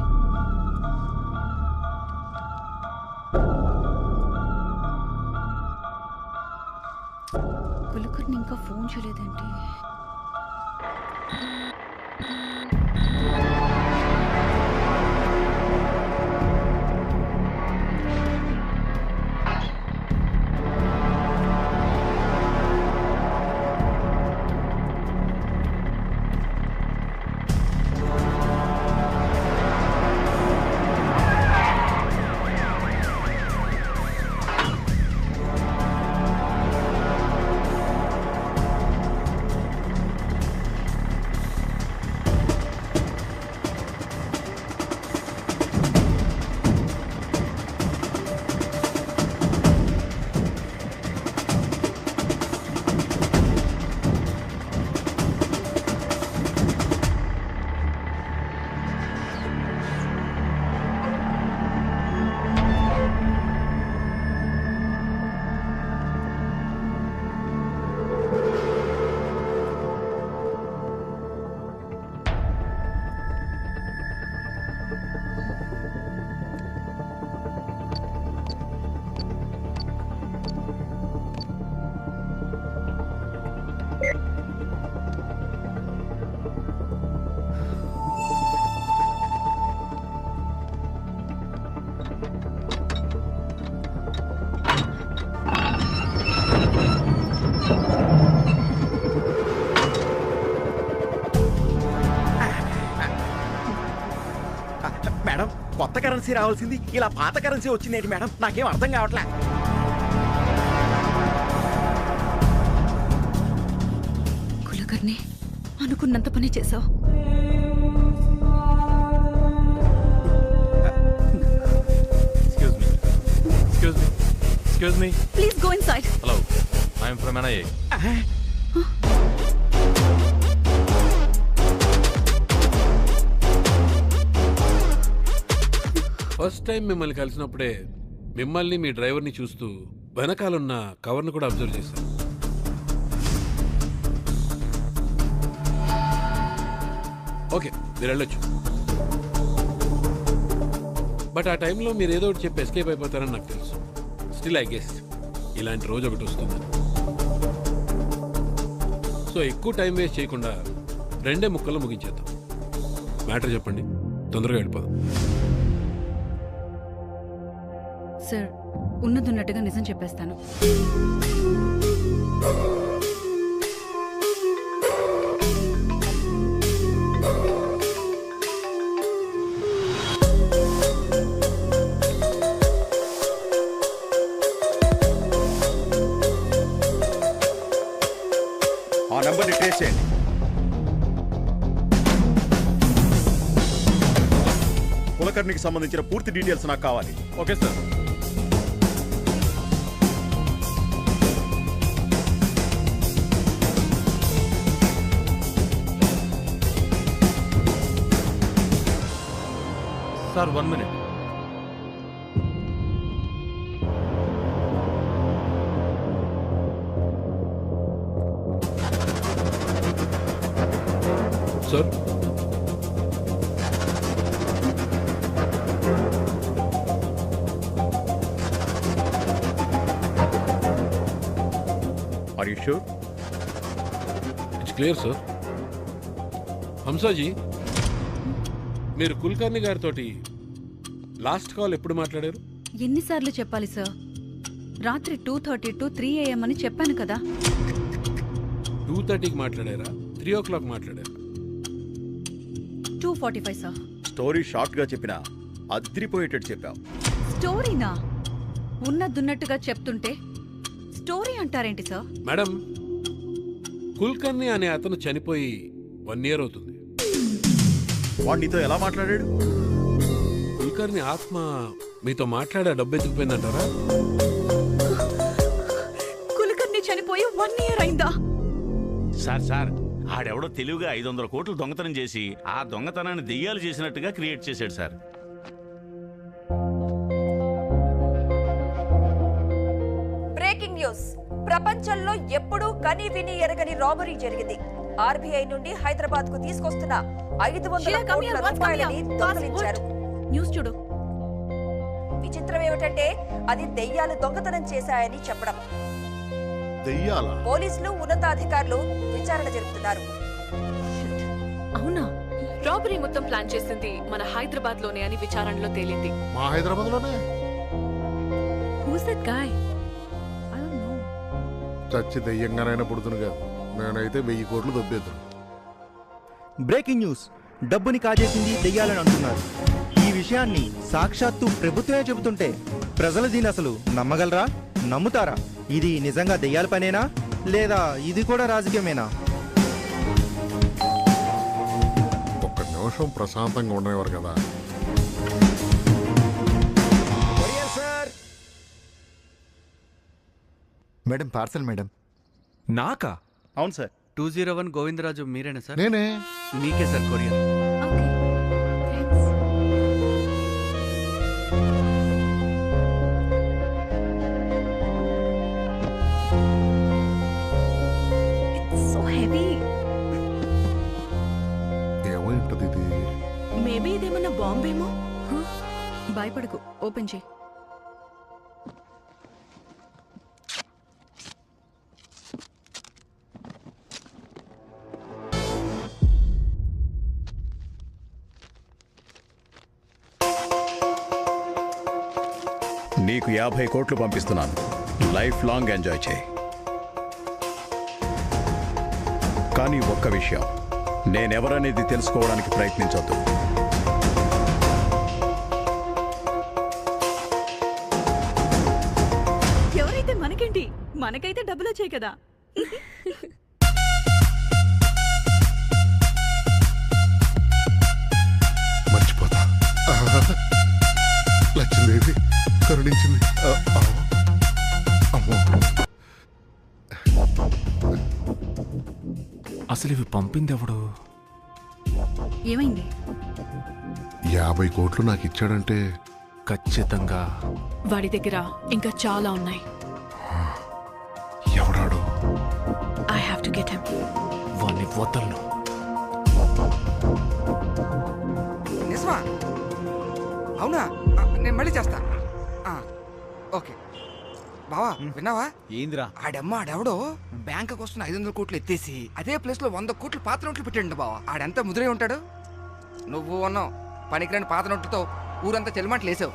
కులకర్ణి ఇంకా ఫోన్ చేయలేదేంటి? కొత్త కరెన్సీ రావాల్సింది ఇలా పాత కరెన్సీ వచ్చిందేంటి మేడం? నాకేం అర్థం కావట్లే. కులకర్ణి, అనుకున్నంత పని చేసావు. Excuse me. Please go inside. Hello. I am from NIA. First time మిమ్మల్ని కలిసినప్పుడే మిమ్మల్ని మీ డ్రైవర్ని చూస్తూ వెనకాలన్న కవర్ను కూడా అబ్జర్వ్ చేశాను. ఓకే, మీరు వెళ్ళొచ్చు. బట్ ఆ టైంలో మీరు ఏదో ఒకటి చెప్పి ఎస్కేప్ అయిపోతారని నాకు తెలుసు. స్టిల్ ఐ గెస్ ఇలాంటి రోజు ఒకటి వస్తుంది. సో ఎక్కువ టైం వేస్ట్ చేయకుండా 2 ముక్కల్లో ముగించేద్దాం. మ్యాటర్ చెప్పండి, తొందరగా వెళ్ళిపోదాం. సార్, ఉన్నదున్నట్టుగా నిజం చెప్పేస్తాను. ఆ నెంబర్ని ట్రేస్ చేయండి. కులకర్ణికి సంబంధించిన పూర్తి డీటెయిల్స్ నాకు కావాలి. Okay sir. Sir 1 minute. Sir, are you sure? It's clear sir. Hamsaji, మీరు కుల్కర్ణి గారితో లాస్ట్ కాల్ ఎప్పుడు మాట్లాడారు? ఎన్నిసార్లు చెప్పాలి సార్? రాత్రి 2:30 to 3 AM అని చెప్పాను కదా. 2:30కి మాట్లాడారా? 3 o'clock మాట్లాడారా? 2:45 సార్. స్టోరీ షార్ట్ గా చెప్పినా అద్రిపోయేటట్టు చెప్పావు. స్టోరీనా? ఉన్నదున్నట్టుగా చెప్తుంటే స్టోరీ అంటారేంటి సార్? మేడం, కుల్కర్ణి అనే అతను చనిపోయి 1 year అవుతుంది. వాడు నీతో ఎలా మాట్లాడాడు? కుల్కర్ణి ఆత్మ మీతో మాట్లాడే డబ్బు ఎత్తుకుపోయిందంటారా? కులకర్ణి చనిపోయి 1 year అయిందా? సార్ ఆడెవడో తెలివిగా 500 కోట్లు దొంగతనం చేసి ఆ దొంగతనాన్ని దెయ్యాలు చేసినట్టుగా క్రియేట్ చేశాడు సార్. Breaking news. ప్రపంచంలో ఎప్పుడూ కని విని ఎరగని రాబరీ జరిగింది. ఆర్బీఐ నుండి హైదరాబాద్ కు తీసుకొస్తున్న 500 కోట్ల రూపాయలని దొంగిలించారు. న్యూస్ చూడు. విచిత్రం ఏమిటంటే అది దెయ్యాలు దొంగతనం చేశాయని చెప్పడం. దెయ్యాలా? పోలీసులు ఉన్నతాధికారులు విచారణ జరుపుతున్నారు. అవునా? రాబరీ మొత్తం ప్లాన్ చేసింది మన హైదరాబాద్ లోనే అని విచారణలో తేలింది. మా హైదరాబాద్ లోనే? Who's that guy? చచ్చి దెయ్యంగానైనా పుడుతును కాదు, నేనైతే 1000 కోట్లు దొబ్బేద్దాం. Breaking news. డబ్బుని కాజేసింది దెయ్యాలని అంటున్నారు. ఈ విషయాన్ని సాక్షాత్తు ప్రభుత్వమే చెబుతుంటే ప్రజలు దీన్ని అసలు నమ్మగలరా? నమ్ముతారా? ఇది నిజంగా దెయ్యాల పనేనా లేదా ఇది కూడా రాజకీయమేనా? ఒక్క నిమిషం ప్రశాంతంగా ఉండేవారు కదా. Madam, parcel madam. నాకా? అవును సార్. 201 గోవిందరాజు మీరేనా సార్? నేనే. మీకే సార్ కొరియర్. ఏమైంటది ఇది? మేబీ ఇదేమన్నా బాంబేమో. భయపడకు, ఓపెన్ చేయి. నీకు 50 కోట్లు పంపిస్తున్నాను. లైఫ్ లాంగ్ ఎంజాయ్ చేయి. కానీ ఒక్క విషయం, నేనెవరనేది తెలుసుకోవడానికి ప్రయత్నించొద్దు. మనకైతే డబ్బులు వచ్చాయి కదా. మర్చిపోతా. లక్ష్మీదేవి కరుణించింది. అమ్మో, అసలు ఇవి పంపింది ఎవడు? ఏమైంది? 50 కోట్లు నాకు ఇచ్చాడంటే ఖచ్చితంగా వాడి దగ్గర ఇంకా చాలా ఉన్నాయి. ఎవడాడు? I have to get him. వాడిని వదలను. నిజమా? అవునా? నేను మళ్ళీ చేస్తా. ఓకే బావా, విన్నావా? ఏందిరా? ఆడెవడో బ్యాంక్ వస్తున్న 500 కోట్లు ఎత్తేసి అదే ప్లేస్ లో 100 కోట్లు పాత నోట్లు పెట్టండి బావా. ఆడెంత ముదిరే ఉంటాడు. నువ్వు ఉన్నావు పనికిరాని పాత నోట్లతో ఊరంతా చెల్లిమంటలు వేసావు.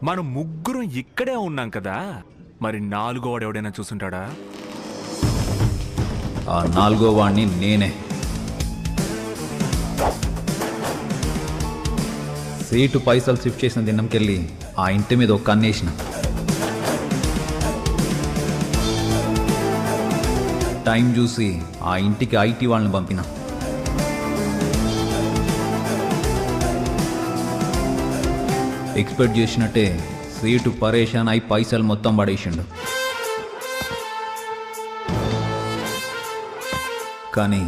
మనం ముగ్గురం ఇక్కడే ఉన్నాం కదా, మరి నాలుగో వాడు ఎవడైనా చూసుంటాడా? ఆ నాలుగో వాడిని నేనే. సీటు పైసలు షిఫ్ట్ చేసిన దినంకెళ్ళి ఆ ఇంటి మీద ఒక కన్నేసిన. టైం చూసి ఆ ఇంటికి ఐటీ వాళ్ళని పంపిన. ఎక్స్పెక్ట్ చేసినట్టే సీటు పరేషాన్ అయి పైసలు మొత్తం పడేసిండు. కానీ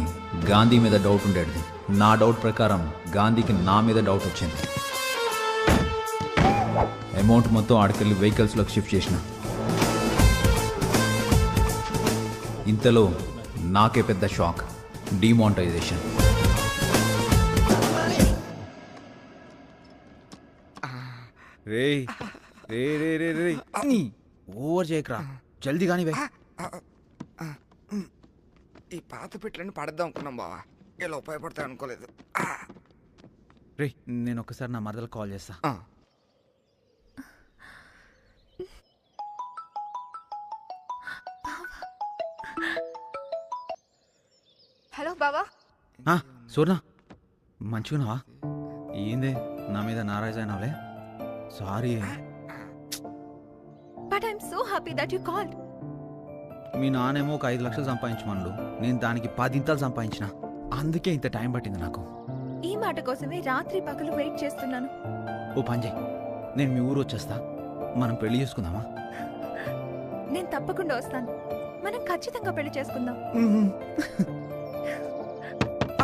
గాంధీ మీద డౌట్ ఉండేది. నా డౌట్ ప్రకారం గాంధీకి నా మీద డౌట్ వచ్చింది. అమౌంట్ మొత్తం ఆడికెళ్ళి వెహికల్స్లోకి షిఫ్ట్ చేసిన. ఇంతలో నాకే పెద్ద షాక్, డిమానిటైజేషన్. రేయ్ రే రే రే రే ఓవర్ చేయకరా, జల్దీ కానీ వే. ఈ పాత పెట్లని పడద్దాం అనుకున్నాం బావా, ఇలా ఉపయోగపడతాయి అనుకోలేదు. రే నేను ఒకసారి నా మరదలు కాల్ చేస్తా. హలో బావా. సూర్ణ మంచిగున్నావా? ఏందే నా మీద నారాజ్ అయినావులే? Sorry. But I'm so happy that you called. మీ నానేమో ఒక 5 లక్షలు సంపాదించమన్నాడు, నేను దానికి 10 ఇంతలు సంపాదించిన. అందుకే ఇంత టైం పట్టింది నాకు. ఈ మాట కోసమే రాత్రి పగలు వెయిట్ చేస్తున్నాను. ఓ పని చేయి, నేను మీ ఊరు వచ్చేస్తా, మనం పెళ్లి చేసుకుందామా? నేను తప్పకుండా వస్తాను, మనం ఖచ్చితంగా పెళ్లి చేసుకుందాం.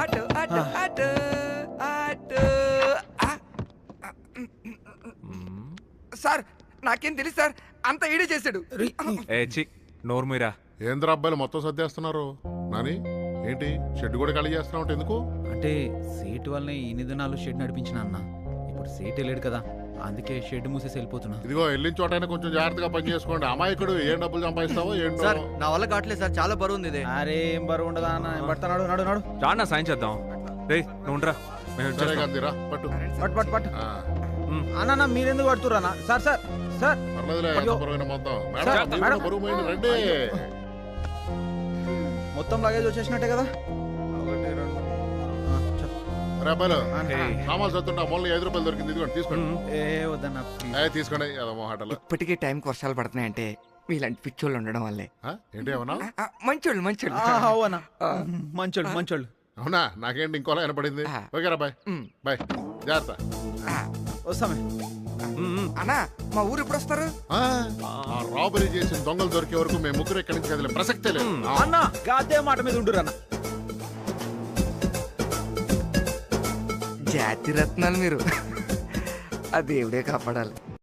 Auto auto auto auto. Sir నాకేం తెలుసు సార్, అంత ఈడే చేశాడు. నోర్మీరా. ఏంద్ర అబ్బాయిలు మొత్తం సర్దేస్తున్నారు నాని? ఏంటి షెడ్ కూడా ఖాళీ చేస్తున్నావు ఎందుకు? అంటే సీట్ వల్లనే ఇన్ని దినాలు షెడ్ నడిపించిన అన్న. ఇప్పుడు సీట్ వెళ్ళాడు కదా, అందుకే షెడ్ మూసేసి వెళ్ళిపోతున్నా. ఇదిగో వెళ్ళిన చోటైనా కొంచెం జాగ్రత్తగా పని చేసుకోండి. అమాయకుడు ఏం డబ్బులు సంపాదిస్తావో ఏంటో. సార్ నా వల్ల కావట్లేదు సార్, చాలా బరువు ఉంది ఇది. అరే ఏం బరువు ఉండదా అన్న, పడతాడు. నడు నడు రానా సాయం చేద్దాం. రే నువ్వురా, పట్టు పట్టు పట్టు పట్టు. అన్న మీరెందుకు పడుతురా? సార్ సార్ సార్ మొత్తం లగేజ్ వచ్చేసినట్టే కదా. సామాన్లు చదువుతుంటా మొన్న 5 రూపాయలు దొరికింది, ఇదిగోండి తీసుకోండి. ఏ వద్దన్నా తీసుకోండి. అదమోహాటలు ఇప్పటికే టైంకి వర్షాలు పడుతున్నాయంటే మీలాంటి పిచ్చోళ్ళు ఉండడం వల్లే. ఏంటి ఏమన్నా? మంచోళ్ళు మంచోళ్ళు మంచోళ్ళు మంచోళ్ళు. అవునా? నాకేంటి ఇంకోలా వినపడింది. ఓకేరా బాయ్ బాయ్, జాగ్రత్త. వస్తామే అన్నా. మా ఊరు ఎప్పుడు వస్తారు? రాబరీ చేసిన దొంగలు దొరికే వరకు మేము ముగ్గురు ఎక్కడి నుంచి కదిలే ప్రసక్తే లేదు అన్న. అదే మాట మీద ఉండురు అన్న. జాతి రత్నాలు మీరు, ఆ దేవుడే కాపాడాలి.